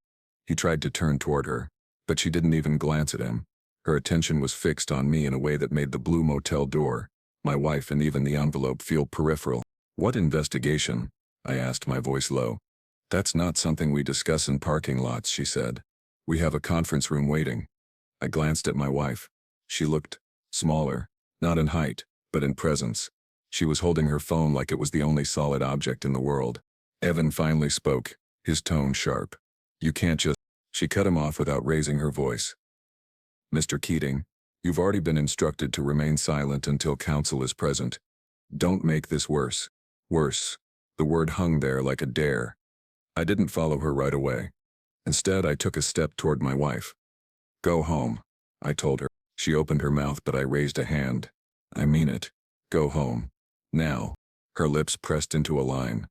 He tried to turn toward her, but she didn't even glance at him. Her attention was fixed on me in a way that made the blue motel door, my wife, and even the envelope feel peripheral. "What investigation?" I asked, my voice low. "That's not something we discuss in parking lots," she said. "We have a conference room waiting." I glanced at my wife. She looked smaller, not in height, but in presence. She was holding her phone like it was the only solid object in the world. Evan finally spoke, his tone sharp. "You can't just..." She cut him off without raising her voice. "Mr. Keating, you've already been instructed to remain silent until counsel is present. Don't make this worse." Worse. The word hung there like a dare. I didn't follow her right away. Instead, I took a step toward my wife. "Go home," I told her. She opened her mouth, but I raised a hand. "I mean it. Go home. Now." Her lips pressed into a line.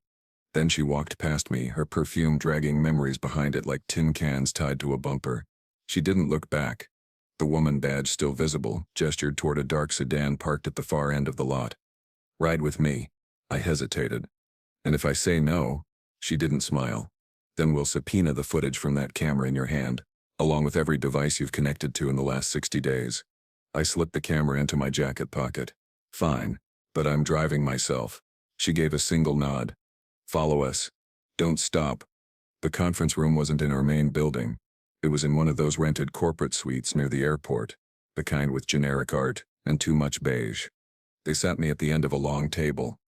Then she walked past me, her perfume dragging memories behind it like tin cans tied to a bumper. She didn't look back. The woman, badge still visible, gestured toward a dark sedan parked at the far end of the lot. "Ride with me." I hesitated. "And if I say no?" She didn't smile. "Then we'll subpoena the footage from that camera in your hand, along with every device you've connected to in the last 60 days. I slipped the camera into my jacket pocket. "Fine, but I'm driving myself." She gave a single nod. "Follow us. Don't stop." The conference room wasn't in our main building. It was in one of those rented corporate suites near the airport, the kind with generic art and too much beige. They sat me at the end of a long table.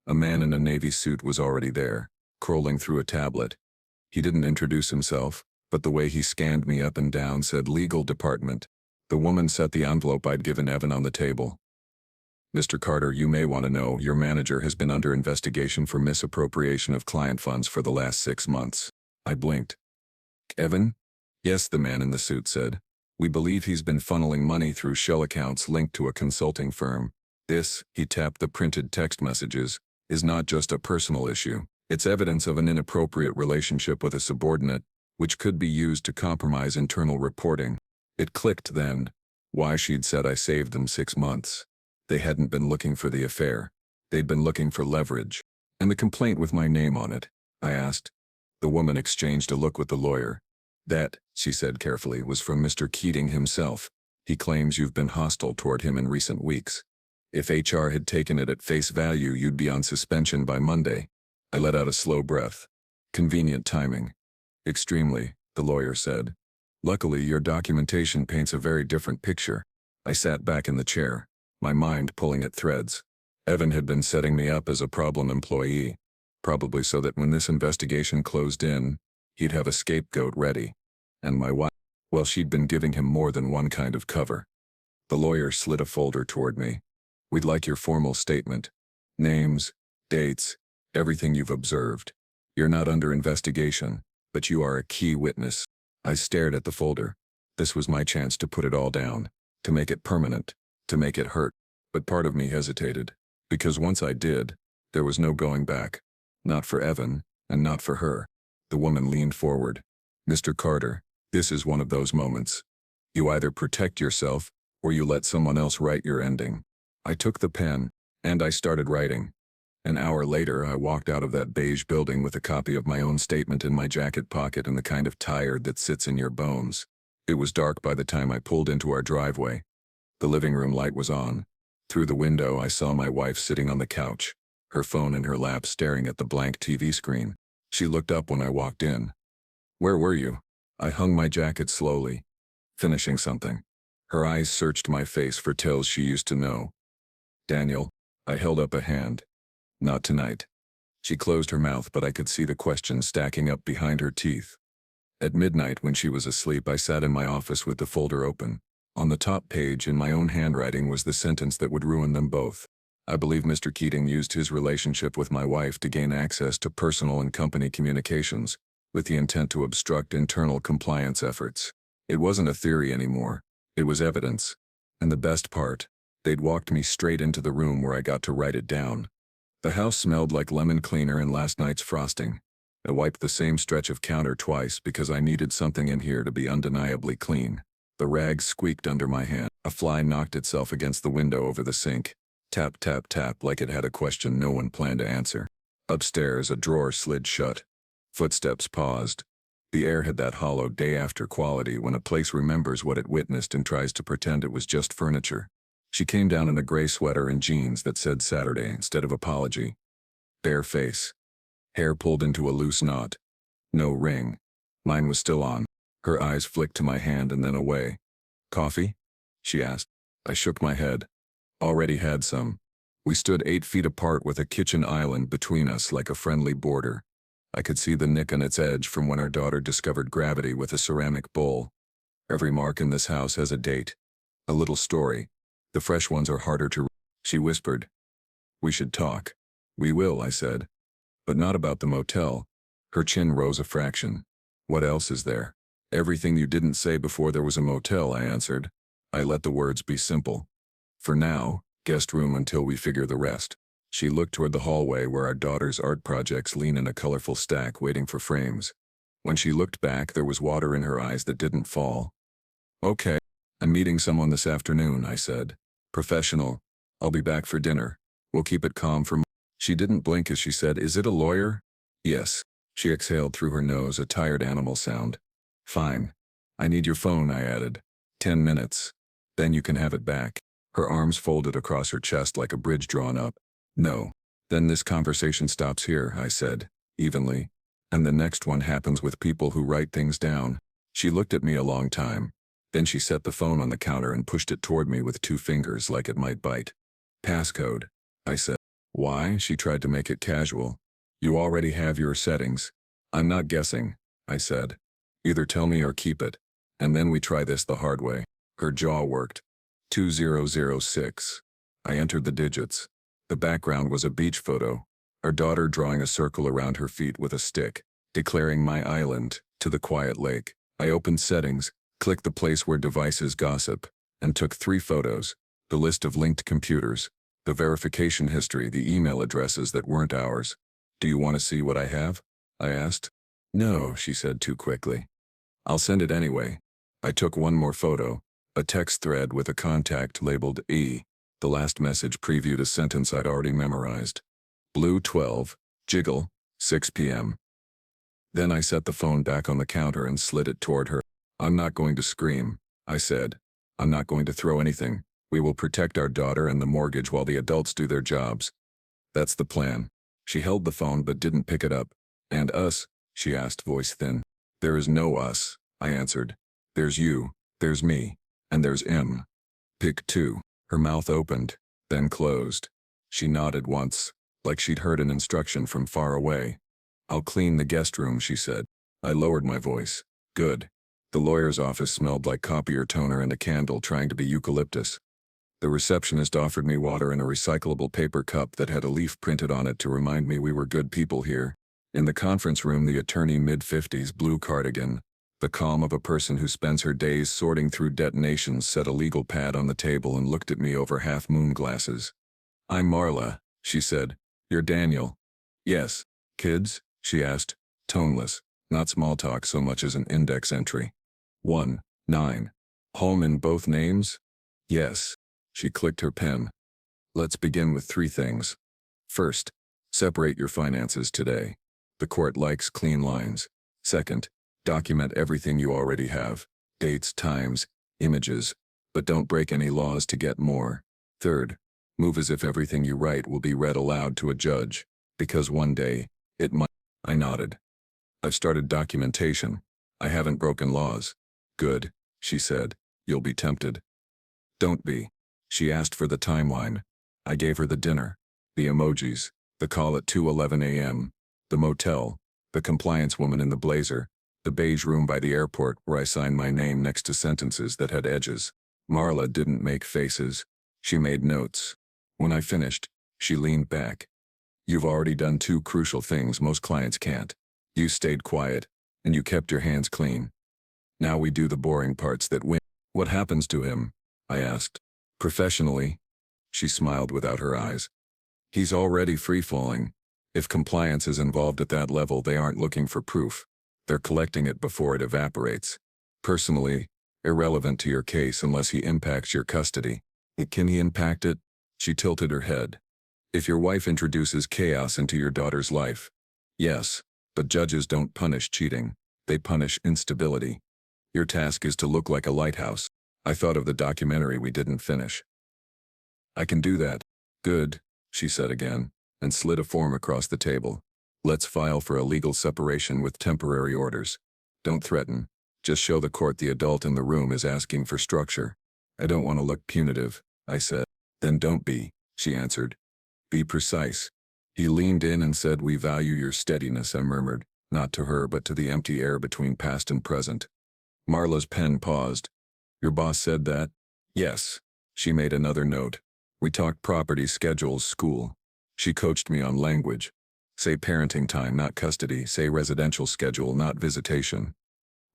A man in a navy suit was already there, scrolling through a tablet. He didn't introduce himself, but the way he scanned me up and down said legal department. The woman set the envelope I'd given Evan on the table. "Mr. Carter, you may want to know your manager has been under investigation for misappropriation of client funds for the last 6 months." I blinked. "Evan?" "Yes," the man in the suit said. "We believe he's been funneling money through shell accounts linked to a consulting firm. This," he tapped the printed text messages, "is not just a personal issue. It's evidence of an inappropriate relationship with a subordinate, which could be used to compromise internal reporting. It clicked then. Why she'd said I saved them 6 months. They hadn't been looking for the affair. They'd been looking for leverage. And the complaint with my name on it, I asked. The woman exchanged a look with the lawyer. That, she said carefully, was from Mr. Keating himself. He claims you've been hostile toward him in recent weeks. If HR had taken it at face value, you'd be on suspension by Monday. I let out a slow breath. Convenient timing. Extremely, the lawyer said. Luckily, your documentation paints a very different picture. I sat back in the chair, my mind pulling at threads. Evan had been setting me up as a problem employee, probably so that when this investigation closed in, he'd have a scapegoat ready. And my wife, well, she'd been giving him more than one kind of cover. The lawyer slid a folder toward me. We'd like your formal statement. Names, dates, everything you've observed. You're not under investigation, but you are a key witness. I stared at the folder. This was my chance to put it all down, to make it permanent, to make it hurt. But part of me hesitated, because once I did, there was no going back. Not for Evan, and not for her. The woman leaned forward. Mr. Carter, this is one of those moments. You either protect yourself, or you let someone else write your ending. I took the pen, and I started writing. An hour later, I walked out of that beige building with a copy of my own statement in my jacket pocket and the kind of tired that sits in your bones. It was dark by the time I pulled into our driveway. The living room light was on. Through the window, I saw my wife sitting on the couch, her phone in her lap staring at the blank TV screen. She looked up when I walked in. Where were you? I hung my jacket slowly, finishing something. Her eyes searched my face for tells she used to know. Daniel, I held up a hand. Not tonight. She closed her mouth, but I could see the question stacking up behind her teeth. At midnight, when she was asleep, I sat in my office with the folder open. On the top page, in my own handwriting, was the sentence that would ruin them both. I believe Mr. Keating used his relationship with my wife to gain access to personal and company communications, with the intent to obstruct internal compliance efforts. It wasn't a theory anymore. It was evidence. And the best part, they'd walked me straight into the room where I got to write it down. The house smelled like lemon cleaner and last night's frosting. I wiped the same stretch of counter twice because I needed something in here to be undeniably clean. The rag squeaked under my hand. A fly knocked itself against the window over the sink. Tap, tap, tap, like it had a question no one planned to answer. Upstairs, a drawer slid shut. Footsteps paused. The air had that hollow day-after quality when a place remembers what it witnessed and tries to pretend it was just furniture. She came down in a gray sweater and jeans that said Saturday instead of apology. Bare face. Hair pulled into a loose knot. No ring. Mine was still on. Her eyes flicked to my hand and then away. Coffee? She asked. I shook my head. Already had some. We stood 8 feet apart with a kitchen island between us like a friendly border. I could see the nick on its edge from when our daughter discovered gravity with a ceramic bowl. Every mark in this house has a date. A little story. The fresh ones are harder to read. She whispered. We should talk. We will, I said. But not about the motel. Her chin rose a fraction. What else is there? Everything you didn't say before there was a motel, I answered. I let the words be simple. For now, guest room until we figure the rest. She looked toward the hallway where our daughter's art projects lean in a colorful stack waiting for frames. When she looked back, there was water in her eyes that didn't fall. Okay. I'm meeting someone this afternoon, I said. Professional. I'll be back for dinner. We'll keep it calm for. She didn't blink as she said, Is it a lawyer? Yes. She exhaled through her nose, a tired animal sound. Fine. I need your phone, I added. 10 minutes. Then you can have it back. Her arms folded across her chest like a bridge drawn up. No. Then this conversation stops here, I said, evenly. And the next one happens with people who write things down. She looked at me a long time. Then she set the phone on the counter and pushed it toward me with 2 fingers like it might bite. Passcode, I said. Why? She tried to make it casual. You already have your settings. I'm not guessing, I said. Either tell me or keep it. And then we try this the hard way. Her jaw worked. 2006. I entered the digits. The background was a beach photo. Our daughter drawing a circle around her feet with a stick, declaring my island to the quiet lake. I opened settings, clicked the place where devices gossip, and took 3 photos, the list of linked computers, the verification history, the email addresses that weren't ours. Do you want to see what I have? I asked. No, she said too quickly. I'll send it anyway. I took one more photo, a text thread with a contact labeled E. The last message previewed a sentence I'd already memorized. Blue 12, jiggle, 6 p.m. Then I set the phone back on the counter and slid it toward her. I'm not going to scream, I said. I'm not going to throw anything. We will protect our daughter and the mortgage while the adults do their jobs. That's the plan. She held the phone but didn't pick it up. And us? She asked, voice thin. There is no us, I answered. There's you, there's me, and there's M. Pick two. Her mouth opened, then closed. She nodded once, like she'd heard an instruction from far away. I'll clean the guest room, she said. I lowered my voice. Good. The lawyer's office smelled like copier toner and a candle trying to be eucalyptus. The receptionist offered me water in a recyclable paper cup that had a leaf printed on it to remind me we were good people here. In the conference room, the attorney, mid-50s, blue cardigan, the calm of a person who spends her days sorting through detonations, set a legal pad on the table and looked at me over half-moon glasses. I'm Marla, she said. You're Daniel. Yes. Kids? She asked, toneless, not small talk so much as an index entry. 1, 9. Home in both names? Yes. She clicked her pen. Let's begin with 3 things. First, separate your finances today. The court likes clean lines. Second, document everything you already have. Dates, times, images, but don't break any laws to get more. Third, move as if everything you write will be read aloud to a judge, because one day, it might. I nodded. I've started documentation. I haven't broken laws. Good, she said. You'll be tempted. Don't be. She asked for the timeline. I gave her the dinner, the emojis, the call at 2:11 a.m., the motel, the compliance woman in the blazer, the beige room by the airport where I signed my name next to sentences that had edges. Marla didn't make faces. She made notes. When I finished, she leaned back. You've already done 2 crucial things most clients can't. You stayed quiet, and you kept your hands clean. Now we do the boring parts that win. What happens to him? I asked. Professionally? She smiled without her eyes. He's already free-falling. If compliance is involved at that level, they aren't looking for proof. They're collecting it before it evaporates. Personally, irrelevant to your case unless he impacts your custody. Can he impact it? She tilted her head. If your wife introduces chaos into your daughter's life. Yes, but judges don't punish cheating. They punish instability. Your task is to look like a lighthouse. I thought of the documentary we didn't finish. I can do that. Good, she said again, and slid a form across the table. Let's file for a legal separation with temporary orders. Don't threaten. Just show the court the adult in the room is asking for structure. I don't want to look punitive, I said. Then don't be, she answered. Be precise. He leaned in and said, we value your steadiness, I murmured, not to her but to the empty air between past and present. Marla's pen paused. Your boss said that? Yes. She made another note. We talked property, schedules, school. She coached me on language. Say parenting time, not custody. Say residential schedule, not visitation.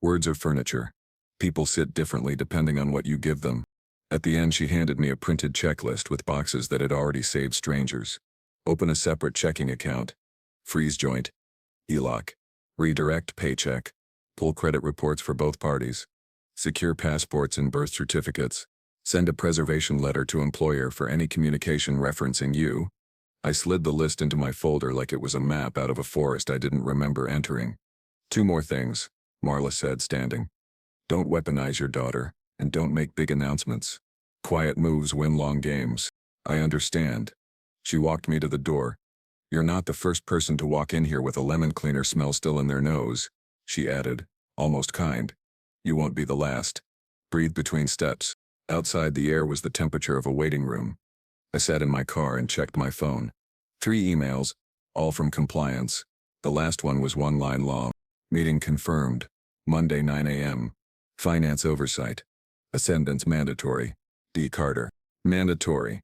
Words are furniture. People sit differently depending on what you give them. At the end, she handed me a printed checklist with boxes that had already saved strangers. Open a separate checking account. Freeze joint. HELOC. Redirect paycheck. Pull credit reports for both parties. Secure passports and birth certificates. Send a preservation letter to employer for any communication referencing you. I slid the list into my folder like it was a map out of a forest I didn't remember entering. 2 more things, Marla said, standing. Don't weaponize your daughter, and don't make big announcements. Quiet moves win long games. I understand. She walked me to the door. You're not the first person to walk in here with a lemon cleaner smell still in their nose, she added, almost kind. You won't be the last. Breathe between steps. Outside, the air was the temperature of a waiting room. I sat in my car and checked my phone. 3 emails, all from compliance. The last one was 1 line long. Meeting confirmed. Monday 9 a.m. Finance oversight. Ascendance mandatory. D. Carter. Mandatory.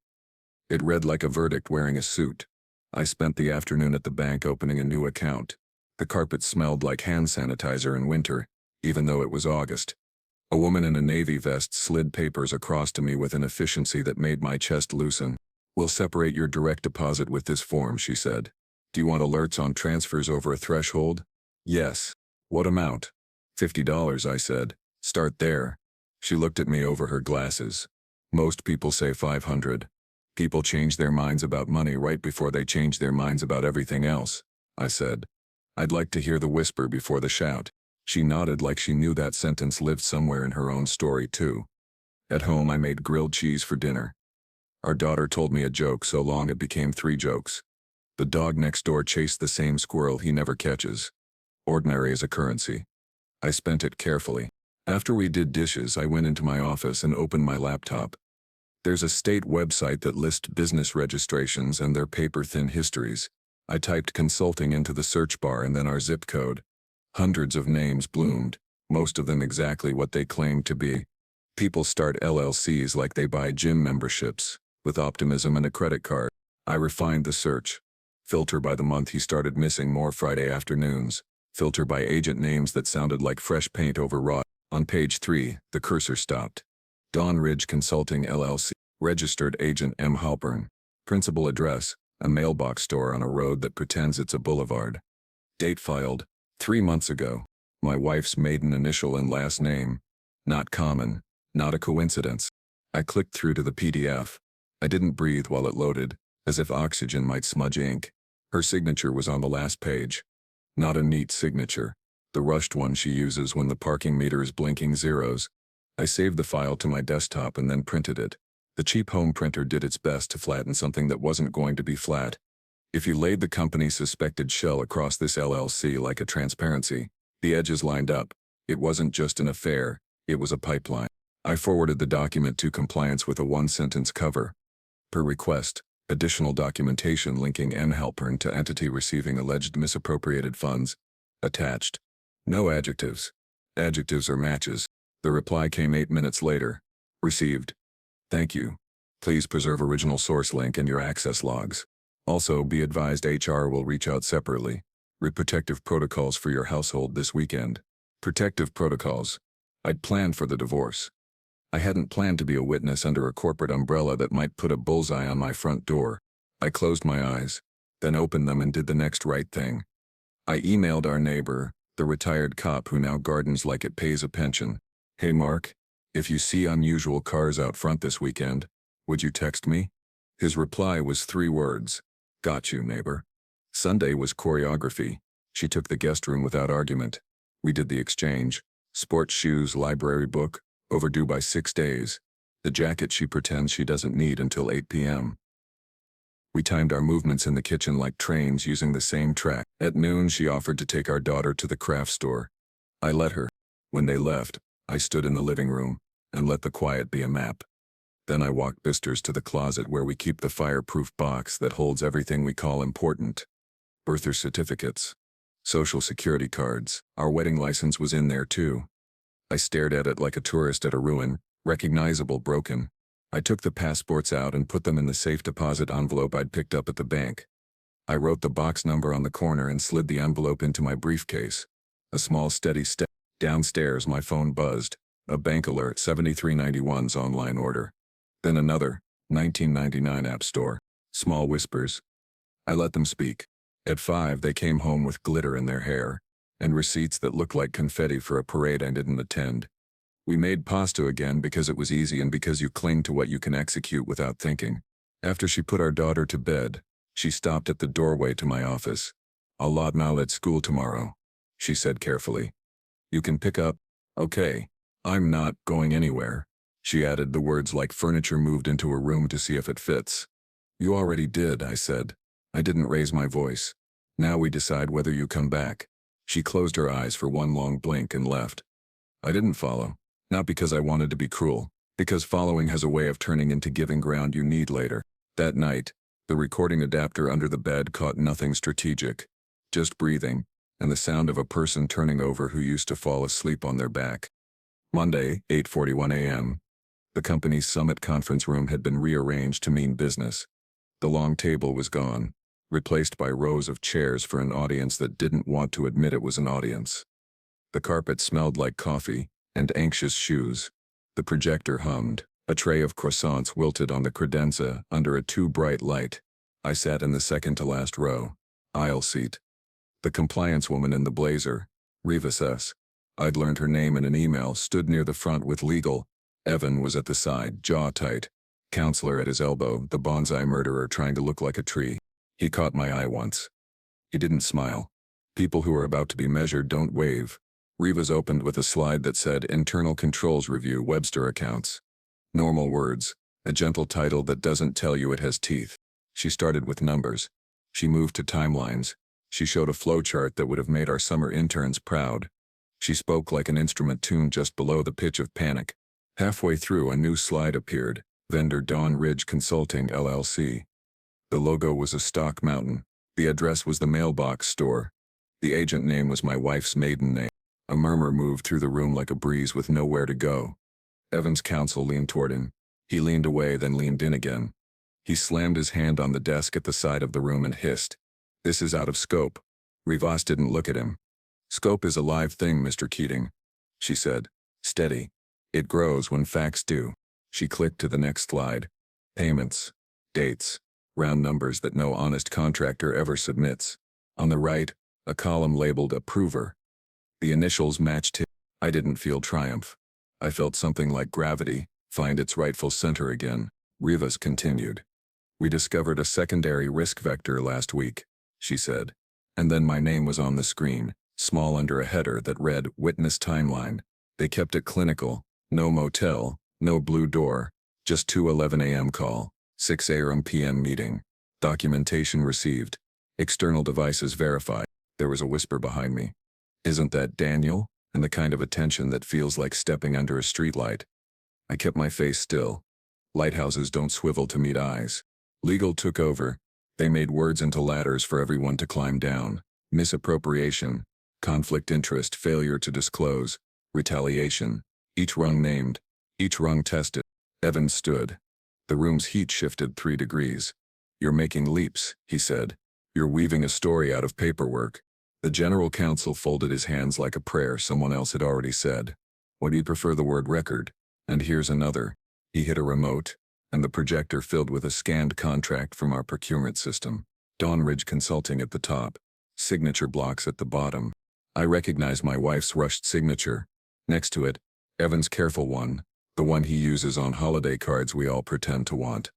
It read like a verdict wearing a suit. I spent the afternoon at the bank opening a new account. The carpet smelled like hand sanitizer in winter, even though it was August. A woman in a navy vest slid papers across to me with an efficiency that made my chest loosen. We'll separate your direct deposit with this form, she said. Do you want alerts on transfers over a threshold? Yes. What amount? $50, I said. Start there. She looked at me over her glasses. Most people say 500. People change their minds about money right before they change their minds about everything else, I said. I'd like to hear the whisper before the shout. She nodded like she knew that sentence lived somewhere in her own story too. At home I made grilled cheese for dinner. Our daughter told me a joke so long it became 3 jokes. The dog next door chased the same squirrel he never catches. Ordinary as a currency. I spent it carefully. After we did dishes, I went into my office and opened my laptop. There's a state website that lists business registrations and their paper-thin histories. I typed consulting into the search bar and then our zip code. Hundreds of names bloomed, most of them exactly what they claimed to be. People start LLCs like they buy gym memberships, with optimism and a credit card. I refined the search. Filter by the month he started missing more Friday afternoons. Filter by agent names that sounded like fresh paint over raw. On page 3, the cursor stopped. Dawn Ridge Consulting LLC. Registered agent M. Halpern. Principal address, a mailbox store on a road that pretends it's a boulevard. Date filed, 3 months ago. My wife's maiden initial and last name. Not common, not a coincidence. I clicked through to the PDF. I didn't breathe while it loaded, as if oxygen might smudge ink. Her signature was on the last page. Not a neat signature. The rushed one she uses when the parking meter is blinking zeros. I saved the file to my desktop and then printed it. The cheap home printer did its best to flatten something that wasn't going to be flat. If you laid the company's suspected shell across this LLC like a transparency, the edges lined up. It wasn't just an affair, it was a pipeline. I forwarded the document to compliance with a 1-sentence cover. Per request, additional documentation linking N. Halpern to entity receiving alleged misappropriated funds. Attached. No adjectives. Adjectives are matches. The reply came 8 minutes later. Received. Thank you. Please preserve original source link and your access logs. Also, be advised HR will reach out separately. Read protective protocols for your household this weekend. Protective protocols. I'd planned for the divorce. I hadn't planned to be a witness under a corporate umbrella that might put a bullseye on my front door. I closed my eyes, then opened them and did the next right thing. I emailed our neighbor, the retired cop who now gardens like it pays a pension. Hey Mark, if you see unusual cars out front this weekend, would you text me? His reply was 3 words. Got you, neighbor. Sunday was choreography. She took the guest room without argument. We did the exchange. Sports shoes, library book, overdue by 6 days. The jacket she pretends she doesn't need until 8 p.m. We timed our movements in the kitchen like trains using the same track. At noon, she offered to take our daughter to the craft store. I let her. When they left, I stood in the living room and let the quiet be a map. Then I walked Bisters to the closet where we keep the fireproof box that holds everything we call important. Birth certificates. Social security cards. Our wedding license was in there too. I stared at it like a tourist at a ruin, recognizable broken. I took the passports out and put them in the safe deposit envelope I'd picked up at the bank. I wrote the box number on the corner and slid the envelope into my briefcase. A small steady step. Downstairs my phone buzzed. A bank alert, 7391's online order. Then another, 1999 App Store. Small whispers. I let them speak. At 5 they came home with glitter in their hair, and receipts that looked like confetti for a parade I didn't attend. We made pasta again because it was easy and because you cling to what you can execute without thinking. After she put our daughter to bed, she stopped at the doorway to my office. I'll log Mal at school tomorrow, she said carefully. You can pick up. Okay. I'm not going anywhere. She added the words like furniture moved into a room to see if it fits. You already did, I said. I didn't raise my voice. Now we decide whether you come back. She closed her eyes for one long blink and left. I didn't follow. Not because I wanted to be cruel, because following has a way of turning into giving ground you need later. That night, the recording adapter under the bed caught nothing strategic. Just breathing, and the sound of a person turning over who used to fall asleep on their back. Monday, 8:41 a.m. The company's summit conference room had been rearranged to mean business. The long table was gone, replaced by rows of chairs for an audience that didn't want to admit it was an audience. The carpet smelled like coffee and anxious shoes. The projector hummed. A tray of croissants wilted on the credenza under a too bright light. I sat in the second to last row. Aisle seat. The compliance woman in the blazer, Rivas S. I'd learned her name in an email, stood near the front with legal. Evan was at the side, jaw tight. Counselor at his elbow, the bonsai murderer trying to look like a tree. He caught my eye once. He didn't smile. People who are about to be measured don't wave. Rivas opened with a slide that said Internal Controls Review Webster Accounts. Normal words, a gentle title that doesn't tell you it has teeth. She started with numbers. She moved to timelines. She showed a flowchart that would have made our summer interns proud. She spoke like an instrument tuned just below the pitch of panic. Halfway through, a new slide appeared. Vendor Dawn Ridge Consulting, LLC. The logo was a stock mountain. The address was the mailbox store. The agent name was my wife's maiden name. A murmur moved through the room like a breeze with nowhere to go. Evan's counsel leaned toward him. He leaned away, then leaned in again. He slammed his hand on the desk at the side of the room and hissed, "This is out of scope." Rivas didn't look at him. "Scope is a live thing, Mr. Keating," she said. "Steady. It grows when facts do." She clicked to the next slide. Payments. Dates. Round numbers that no honest contractor ever submits. On the right, a column labeled Approver. The initials matched his. I didn't feel triumph. I felt something like gravity find its rightful center again. Rivas continued. "We discovered a secondary risk vector last week," she said. And then my name was on the screen, small under a header that read Witness Timeline. They kept it clinical. No motel, no blue door, just 2:11 a.m. call, 6 a.m. p.m. meeting. Documentation received. External devices verified. There was a whisper behind me. "Isn't that Daniel?" And the kind of attention that feels like stepping under a streetlight. I kept my face still. Lighthouses don't swivel to meet eyes. Legal took over. They made words into ladders for everyone to climb down. Misappropriation, conflict interest, failure to disclose, retaliation. Each rung named, each rung tested. Evan stood. The room's heat shifted 3 degrees. "You're making leaps," he said. "You're weaving a story out of paperwork." The general counsel folded his hands like a prayer someone else had already said. "Would you prefer the word record? And here's another." He hit a remote, and the projector filled with a scanned contract from our procurement system. Dawn Ridge Consulting at the top. Signature blocks at the bottom. I recognized my wife's rushed signature. Next to it, Evan's careful one, the one he uses on holiday cards we all pretend to want.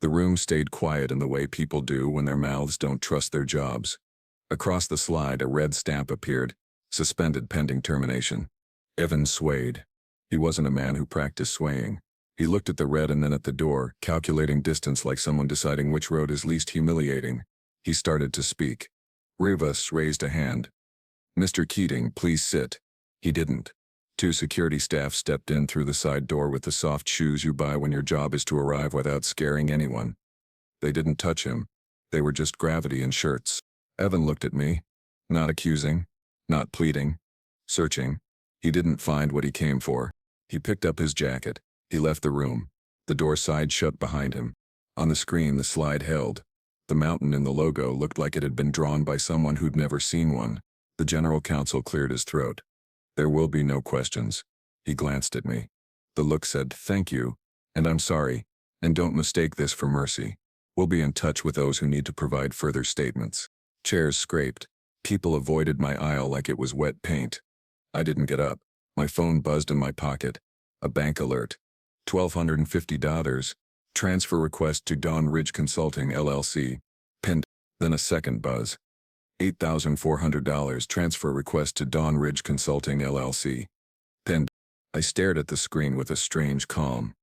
The room stayed quiet in the way people do when their mouths don't trust their jobs. Across the slide, a red stamp appeared, suspended pending termination. Evan swayed. He wasn't a man who practiced swaying. He looked at the red and then at the door, calculating distance like someone deciding which road is least humiliating. He started to speak. Rivas raised a hand. "Mr. Keating, please sit." He didn't. 2 security staff stepped in through the side door with the soft shoes you buy when your job is to arrive without scaring anyone. They didn't touch him. They were just gravity in shirts. Evan looked at me. Not accusing. Not pleading. Searching. He didn't find what he came for. He picked up his jacket. He left the room. The door side shut behind him. On the screen the slide held. The mountain in the logo looked like it had been drawn by someone who'd never seen one. The general counsel cleared his throat. "There will be no questions." He glanced at me. The look said, "Thank you, and I'm sorry, and don't mistake this for mercy. We'll be in touch with those who need to provide further statements." Chairs scraped. People avoided my aisle like it was wet paint. I didn't get up. My phone buzzed in my pocket. A bank alert. $1,250. Transfer request to Dawn Ridge Consulting, LLC. Pinned. Then a second buzz. $8,400. Transfer request to Dawn Ridge Consulting, LLC. Pinned. I stared at the screen with a strange calm.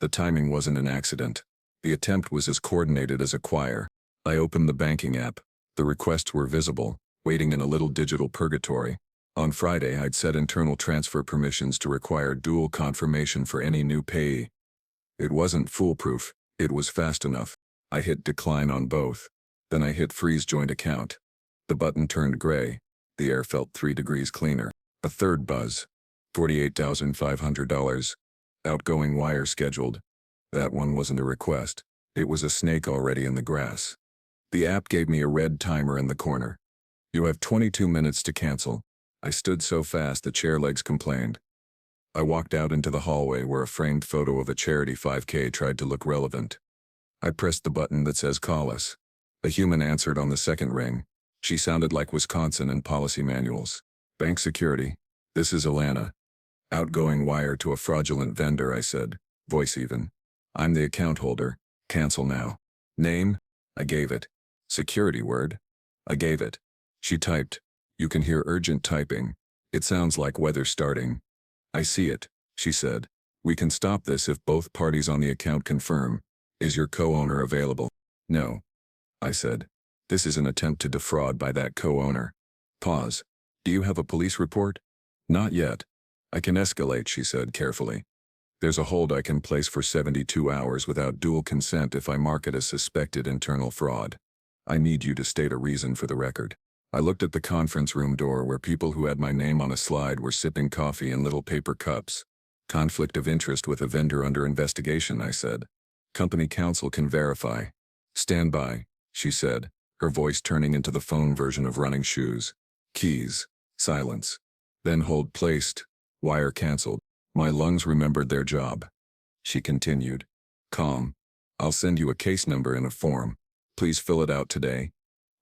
The timing wasn't an accident. The attempt was as coordinated as a choir. I opened the banking app. The requests were visible, waiting in a little digital purgatory. On Friday, I'd set internal transfer permissions to require dual confirmation for any new payee. It wasn't foolproof. It was fast enough. I hit decline on both. Then I hit freeze joint account. The button turned gray. The air felt 3 degrees cleaner. A third buzz. $48,500. Outgoing wire scheduled. That one wasn't a request. It was a snake already in the grass. The app gave me a red timer in the corner. "You have 22 minutes to cancel." I stood so fast the chair legs complained. I walked out into the hallway where a framed photo of a charity 5K tried to look relevant. I pressed the button that says "Call us." A human answered on the second ring. She sounded like Wisconsin and policy manuals. Bank security. This is Alana. Outgoing wire to a fraudulent vendor, I said, voice even. I'm the account holder. Cancel now. Name? I gave it. Security word? I gave it. She typed. You can hear urgent typing. It sounds like weather starting. I see it, she said. We can stop this if both parties on the account confirm. Is your co-owner available? No. I said. This is an attempt to defraud by that co-owner. Pause. Do you have a police report? Not yet. I can escalate, she said carefully. There's a hold I can place for 72 hours without dual consent if I mark it as suspected internal fraud. I need you to state a reason for the record. I looked at the conference room door where people who had my name on a slide were sipping coffee in little paper cups. Conflict of interest with a vendor under investigation, I said. Company counsel can verify. Stand by, she said, her voice turning into the phone version of running shoes. Keys. Silence. Then hold placed. Wire canceled. My lungs remembered their job. She continued. Calm. I'll send you a case number in a form. Please fill it out today.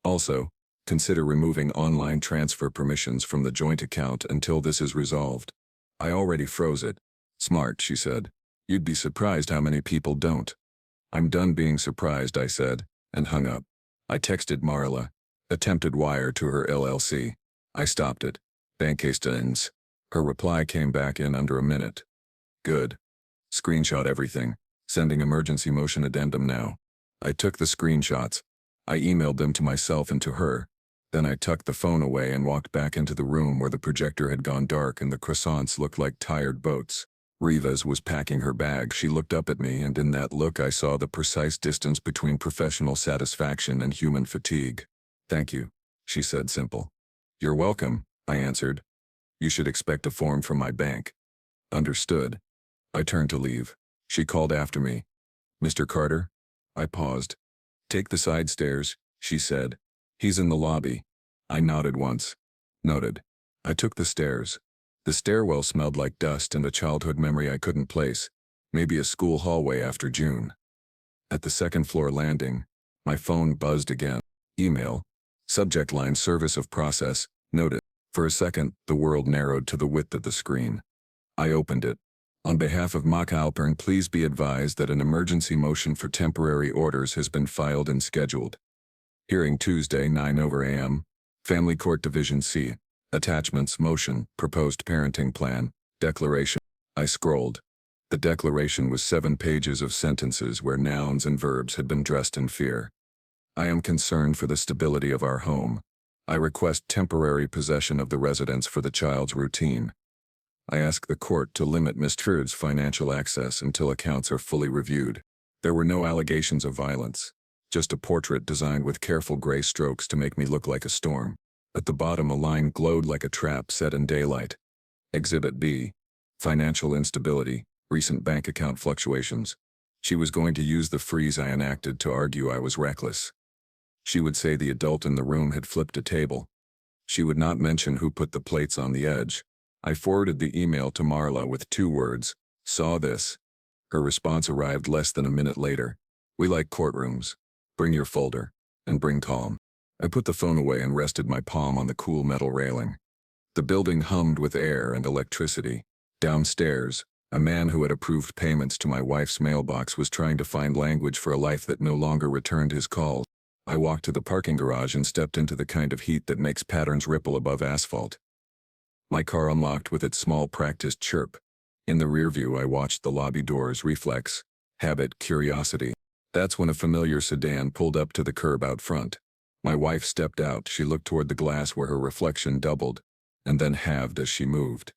Also, consider removing online transfer permissions from the joint account until this is resolved. I already froze it. Smart, she said. You'd be surprised how many people don't. I'm done being surprised, I said, and hung up. I texted Marla. Attempted wire to her LLC. I stopped it. Bank ends. Her reply came back in under a minute. Good. Screenshot everything. Sending emergency motion addendum now. I took the screenshots. I emailed them to myself and to her. Then I tucked the phone away and walked back into the room where the projector had gone dark and the croissants looked like tired boats. Rivas was packing her bag. She looked up at me, and in that look I saw the precise distance between professional satisfaction and human fatigue. Thank you, she said, simple. You're welcome, I answered. You should expect a form from my bank. Understood. I turned to leave. She called after me. Mr. Carter? I paused. Take the side stairs, she said. He's in the lobby. I nodded once. Noted. I took the stairs. The stairwell smelled like dust and a childhood memory I couldn't place. Maybe a school hallway after June. At the second floor landing, my phone buzzed again. Email. Subject line service of process. Noted. For a second, the world narrowed to the width of the screen. I opened it. On behalf of Mock Alpern, please be advised that an emergency motion for temporary orders has been filed and scheduled. Hearing Tuesday, 9 a.m. Family Court Division C. Attachments, motion, proposed parenting plan, declaration. I scrolled. The declaration was 7 pages of sentences where nouns and verbs had been dressed in fear. I am concerned for the stability of our home. I request temporary possession of the residence for the child's routine. I ask the court to limit Ms. Trude's financial access until accounts are fully reviewed. There were no allegations of violence, just a portrait designed with careful gray strokes to make me look like a storm. At the bottom, a line glowed like a trap set in daylight. Exhibit B. Financial instability, recent bank account fluctuations. She was going to use the freeze I enacted to argue I was reckless. She would say the adult in the room had flipped a table. She would not mention who put the plates on the edge. I forwarded the email to Marla with 2 words. Saw this. Her response arrived less than a minute later. We like courtrooms. Bring your folder. And bring calm. I put the phone away and rested my palm on the cool metal railing. The building hummed with air and electricity. Downstairs, a man who had approved payments to my wife's mailbox was trying to find language for a life that no longer returned his calls. I walked to the parking garage and stepped into the kind of heat that makes patterns ripple above asphalt. My car unlocked with its small practiced chirp. In the rearview, I watched the lobby doors reflex, habit, curiosity. That's when a familiar sedan pulled up to the curb out front. My wife stepped out. She looked toward the glass where her reflection doubled, and then halved as she moved.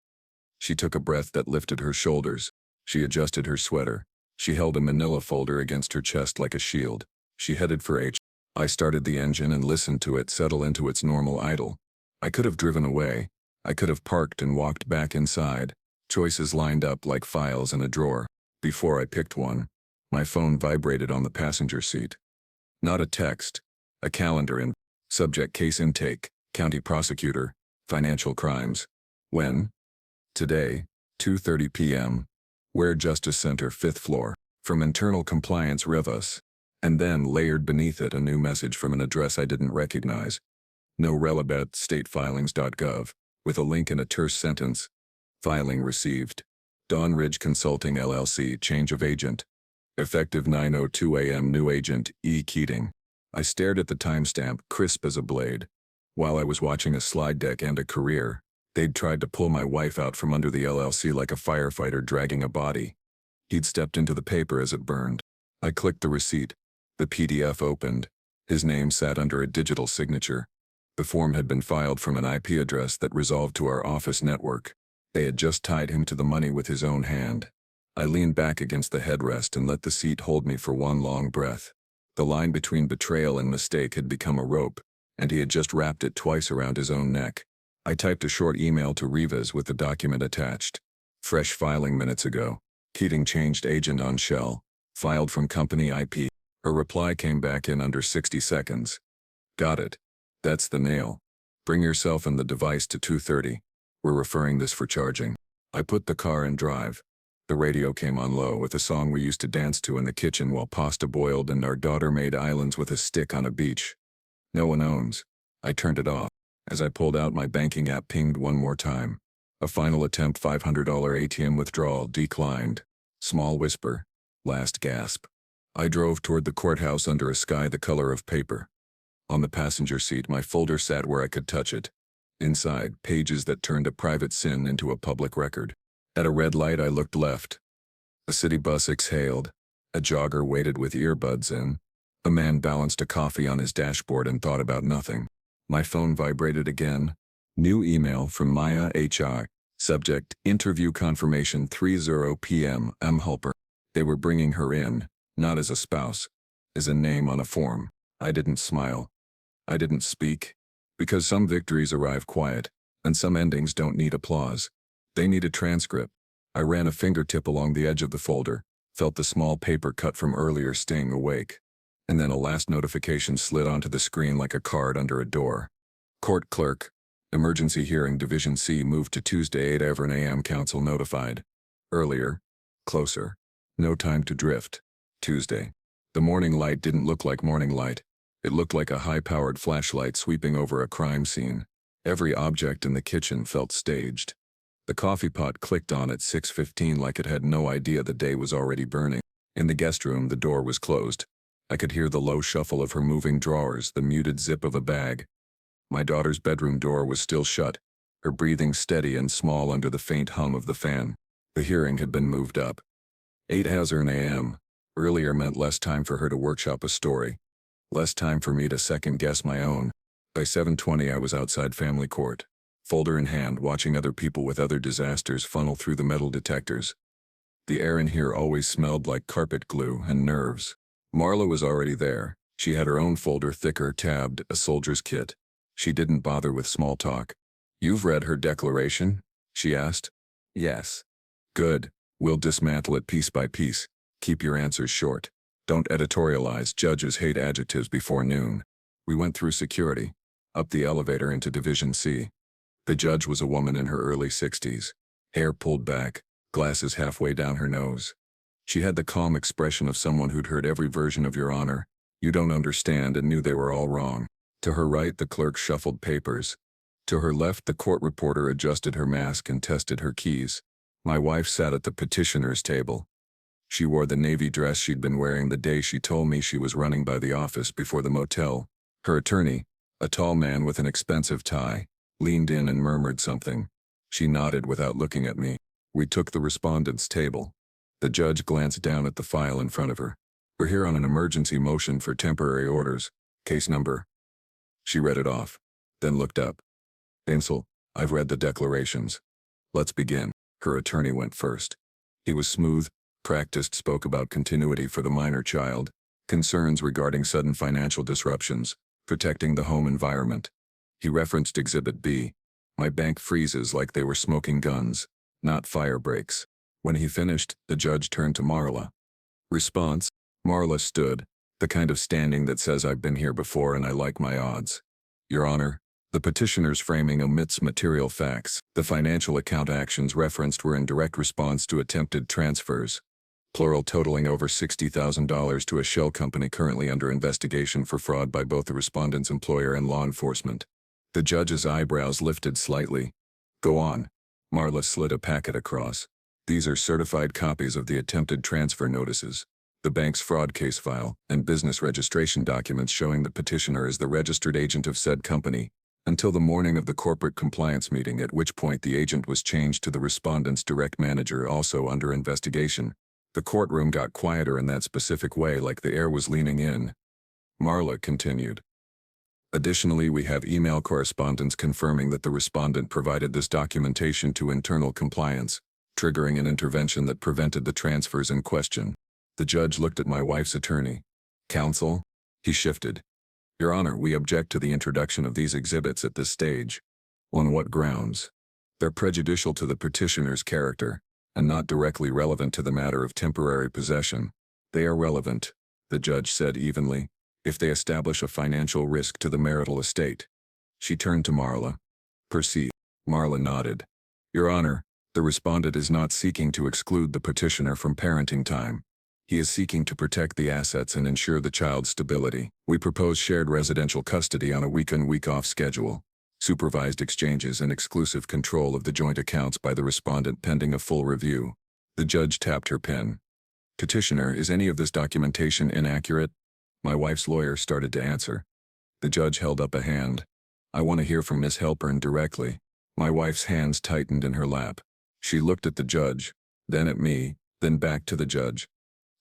She took a breath that lifted her shoulders. She adjusted her sweater. She held a manila folder against her chest like a shield. She headed for H. I started the engine and listened to it settle into its normal idle. I could have driven away. I could have parked and walked back inside. Choices lined up like files in a drawer. Before I picked one, my phone vibrated on the passenger seat. Not a text. A calendar in. Subject case intake, county prosecutor, financial crimes. When? Today, 2:30 p.m. Ware Justice Center, 5th floor. From internal compliance Rivas. And then layered beneath it a new message from an address I didn't recognize. No relevant statefilings.gov, with a link in a terse sentence. Filing received. Dawn Ridge Consulting LLC, change of agent. Effective 9:02 a.m. New agent, E. Keating. I stared at the timestamp, crisp as a blade. While I was watching a slide deck and a career, they'd tried to pull my wife out from under the LLC like a firefighter dragging a body. He'd stepped into the paper as it burned. I clicked the receipt. The PDF opened. His name sat under a digital signature. The form had been filed from an IP address that resolved to our office network. They had just tied him to the money with his own hand. I leaned back against the headrest and let the seat hold me for one long breath. The line between betrayal and mistake had become a rope, and he had just wrapped it twice around his own neck. I typed a short email to Rivas with the document attached. Fresh filing minutes ago. Keating changed agent on Shell. Filed from company IP. Her reply came back in under 60 seconds. Got it. That's the nail. Bring yourself and the device to 2:30. We're referring this for charging. I put the car in drive. The radio came on low with a song we used to dance to in the kitchen while pasta boiled and our daughter made islands with a stick on a beach. No one owns. I turned it off. As I pulled out, my banking app pinged one more time. A final attempt, $500 ATM withdrawal declined. Small whisper. Last gasp. I drove toward the courthouse under a sky the color of paper. On the passenger seat, my folder sat where I could touch it. Inside, pages that turned a private sin into a public record. At a red light, I looked left. A city bus exhaled. A jogger waited with earbuds in. A man balanced a coffee on his dashboard and thought about nothing. My phone vibrated again. New email from Maya HR. Subject, interview confirmation 3:00 p.m. M. Hulper. They were bringing her in, not as a spouse, as a name on a form. I didn't smile. I didn't speak. Because some victories arrive quiet, and some endings don't need applause. They need a transcript. I ran a fingertip along the edge of the folder, felt the small paper cut from earlier sting awake. And then a last notification slid onto the screen like a card under a door. Court clerk. Emergency hearing Division C moved to Tuesday 8 a.m. Counsel notified. Earlier. Closer. No time to drift. Tuesday. The morning light didn't look like morning light. It looked like a high-powered flashlight sweeping over a crime scene. Every object in the kitchen felt staged. The coffee pot clicked on at 6:15 like it had no idea the day was already burning. In the guest room, the door was closed. I could hear the low shuffle of her moving drawers, the muted zip of a bag. My daughter's bedroom door was still shut, her breathing steady and small under the faint hum of the fan. The hearing had been moved up. 8 a.m. Earlier meant less time for her to workshop a story. Less time for me to second-guess my own. By 7:20 I was outside family court. Folder in hand, watching other people with other disasters funnel through the metal detectors. The air in here always smelled like carpet glue and nerves. Marla was already there. She had her own folder, thicker, tabbed, a soldier's kit. She didn't bother with small talk. "You've read her declaration?" she asked. "Yes." "Good. We'll dismantle it piece by piece. Keep your answers short. Don't editorialize. Judges hate adjectives before noon." We went through security, up the elevator into Division C. The judge was a woman in her early 60s, hair pulled back, glasses halfway down her nose. She had the calm expression of someone who'd heard every version of Your Honor, you don't understand, and knew they were all wrong. To her right, the clerk shuffled papers. To her left, the court reporter adjusted her mask and tested her keys. My wife sat at the petitioner's table. She wore the navy dress she'd been wearing the day she told me she was running by the office before the motel. Her attorney, a tall man with an expensive tie, leaned in and murmured something. She nodded without looking at me. We took the respondent's table. The judge glanced down at the file in front of her. "We're here on an emergency motion for temporary orders. Case number." She read it off, then looked up. "Ansel, I've read the declarations. Let's begin." Her attorney went first. He was smooth, practiced, spoke about continuity for the minor child, concerns regarding sudden financial disruptions, protecting the home environment. He referenced Exhibit B. My bank freezes like they were smoking guns, not fire breaks. When he finished, the judge turned to Marla. Response. Marla stood, the kind of standing that says I've been here before and I like my odds. Your Honor, the petitioner's framing omits material facts. The financial account actions referenced were in direct response to attempted transfers, plural, totaling over $60,000 to a shell company currently under investigation for fraud by both the respondent's employer and law enforcement. The judge's eyebrows lifted slightly. Go on. Marla slid a packet across. These are certified copies of the attempted transfer notices, the bank's fraud case file, and business registration documents showing the petitioner is the registered agent of said company, until the morning of the corporate compliance meeting, at which point the agent was changed to the respondent's direct manager, also under investigation. The courtroom got quieter in that specific way, like the air was leaning in. Marla continued. Additionally, we have email correspondence confirming that the respondent provided this documentation to internal compliance, triggering an intervention that prevented the transfers in question. The judge looked at my wife's attorney. Counsel? He shifted. Your Honor, we object to the introduction of these exhibits at this stage. On what grounds? They're prejudicial to the petitioner's character, and not directly relevant to the matter of temporary possession. They are relevant, the judge said evenly, if they establish a financial risk to the marital estate. She turned to Marla. Proceed. Marla nodded. Your Honor, the respondent is not seeking to exclude the petitioner from parenting time. He is seeking to protect the assets and ensure the child's stability. We propose shared residential custody on a week-on, week-off schedule, supervised exchanges and exclusive control of the joint accounts by the respondent pending a full review. The judge tapped her pen. Petitioner, is any of this documentation inaccurate? My wife's lawyer started to answer. The judge held up a hand. I want to hear from Miss Halpern directly. My wife's hands tightened in her lap. She looked at the judge, then at me, then back to the judge.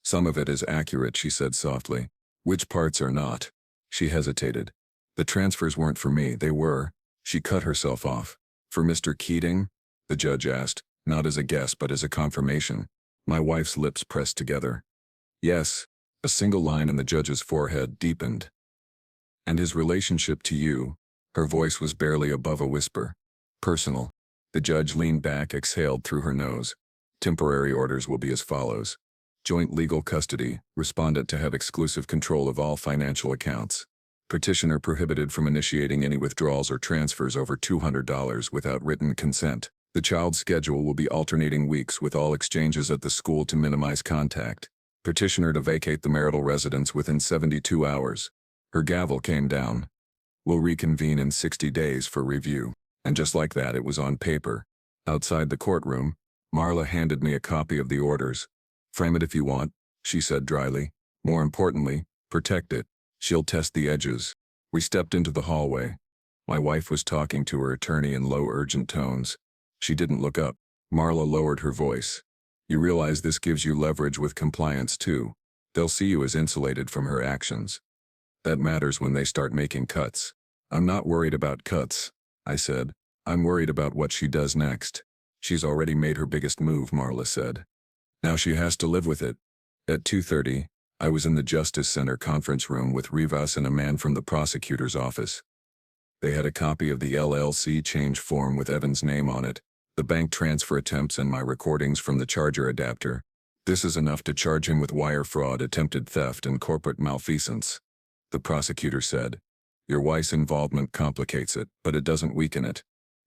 Some of it is accurate, she said softly. Which parts are not? She hesitated. The transfers weren't for me, they were. She cut herself off. For Mr. Keating? The judge asked, not as a guess but as a confirmation. My wife's lips pressed together. Yes. A single line in the judge's forehead deepened. And his relationship to you? Her voice was barely above a whisper. Personal. The judge leaned back, exhaled through her nose. Temporary orders will be as follows. Joint legal custody, respondent to have exclusive control of all financial accounts. Petitioner prohibited from initiating any withdrawals or transfers over $200 without written consent. The child's schedule will be alternating weeks with all exchanges at the school to minimize contact. Petitioner to vacate the marital residence within 72 hours. Her gavel came down. We'll reconvene in 60 days for review. And just like that, it was on paper. Outside the courtroom, Marla handed me a copy of the orders. Frame it if you want, she said dryly. More importantly, protect it. She'll test the edges. We stepped into the hallway. My wife was talking to her attorney in low, urgent tones. She didn't look up. Marla lowered her voice. You realize this gives you leverage with compliance too. They'll see you as insulated from her actions. That matters when they start making cuts. I'm not worried about cuts, I said. I'm worried about what she does next. She's already made her biggest move, Marla said. Now she has to live with it. At 2:30, I was in the Justice Center conference room with Rivas and a man from the prosecutor's office. They had a copy of the LLC change form with Evan's name on it, the bank transfer attempts and my recordings from the charger adapter. This is enough to charge him with wire fraud, attempted theft, and corporate malfeasance. The prosecutor said, Your wife's involvement complicates it, but it doesn't weaken it.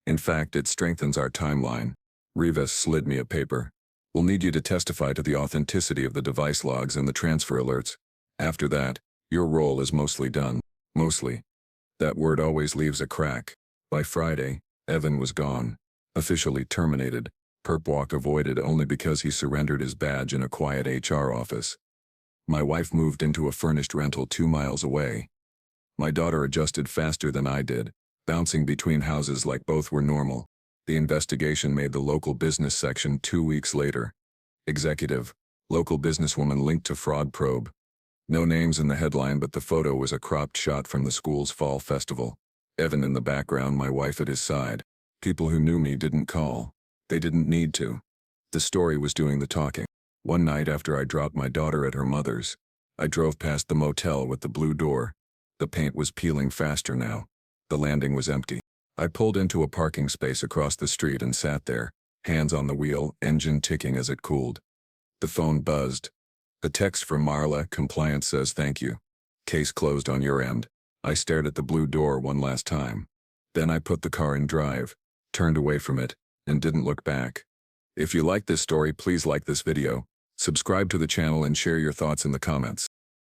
In fact, it strengthens our timeline. Rivas slid me a paper. We'll need you to testify to the authenticity of the device logs and the transfer alerts. After that, your role is mostly done. Mostly. That word always leaves a crack. By Friday, Evan was gone. Officially terminated. Perp walk avoided only because he surrendered his badge in a quiet HR office. My wife moved into a furnished rental 2 miles away. My daughter adjusted faster than I did, bouncing between houses like both were normal. The investigation made the local business section 2 weeks later. Executive, local businesswoman linked to fraud probe. No names in the headline, but the photo was a cropped shot from the school's fall festival. Evan in the background, my wife at his side. People who knew me didn't call. They didn't need to. The story was doing the talking. One night after I dropped my daughter at her mother's, I drove past the motel with the blue door. The paint was peeling faster now. The landing was empty. I pulled into a parking space across the street and sat there, hands on the wheel, engine ticking as it cooled. The phone buzzed. A text from Marla, compliance says thank you. Case closed on your end. I stared at the blue door one last time. Then I put the car in drive, turned away from it, and didn't look back. If you like this story, please like this video, subscribe to the channel and share your thoughts in the comments.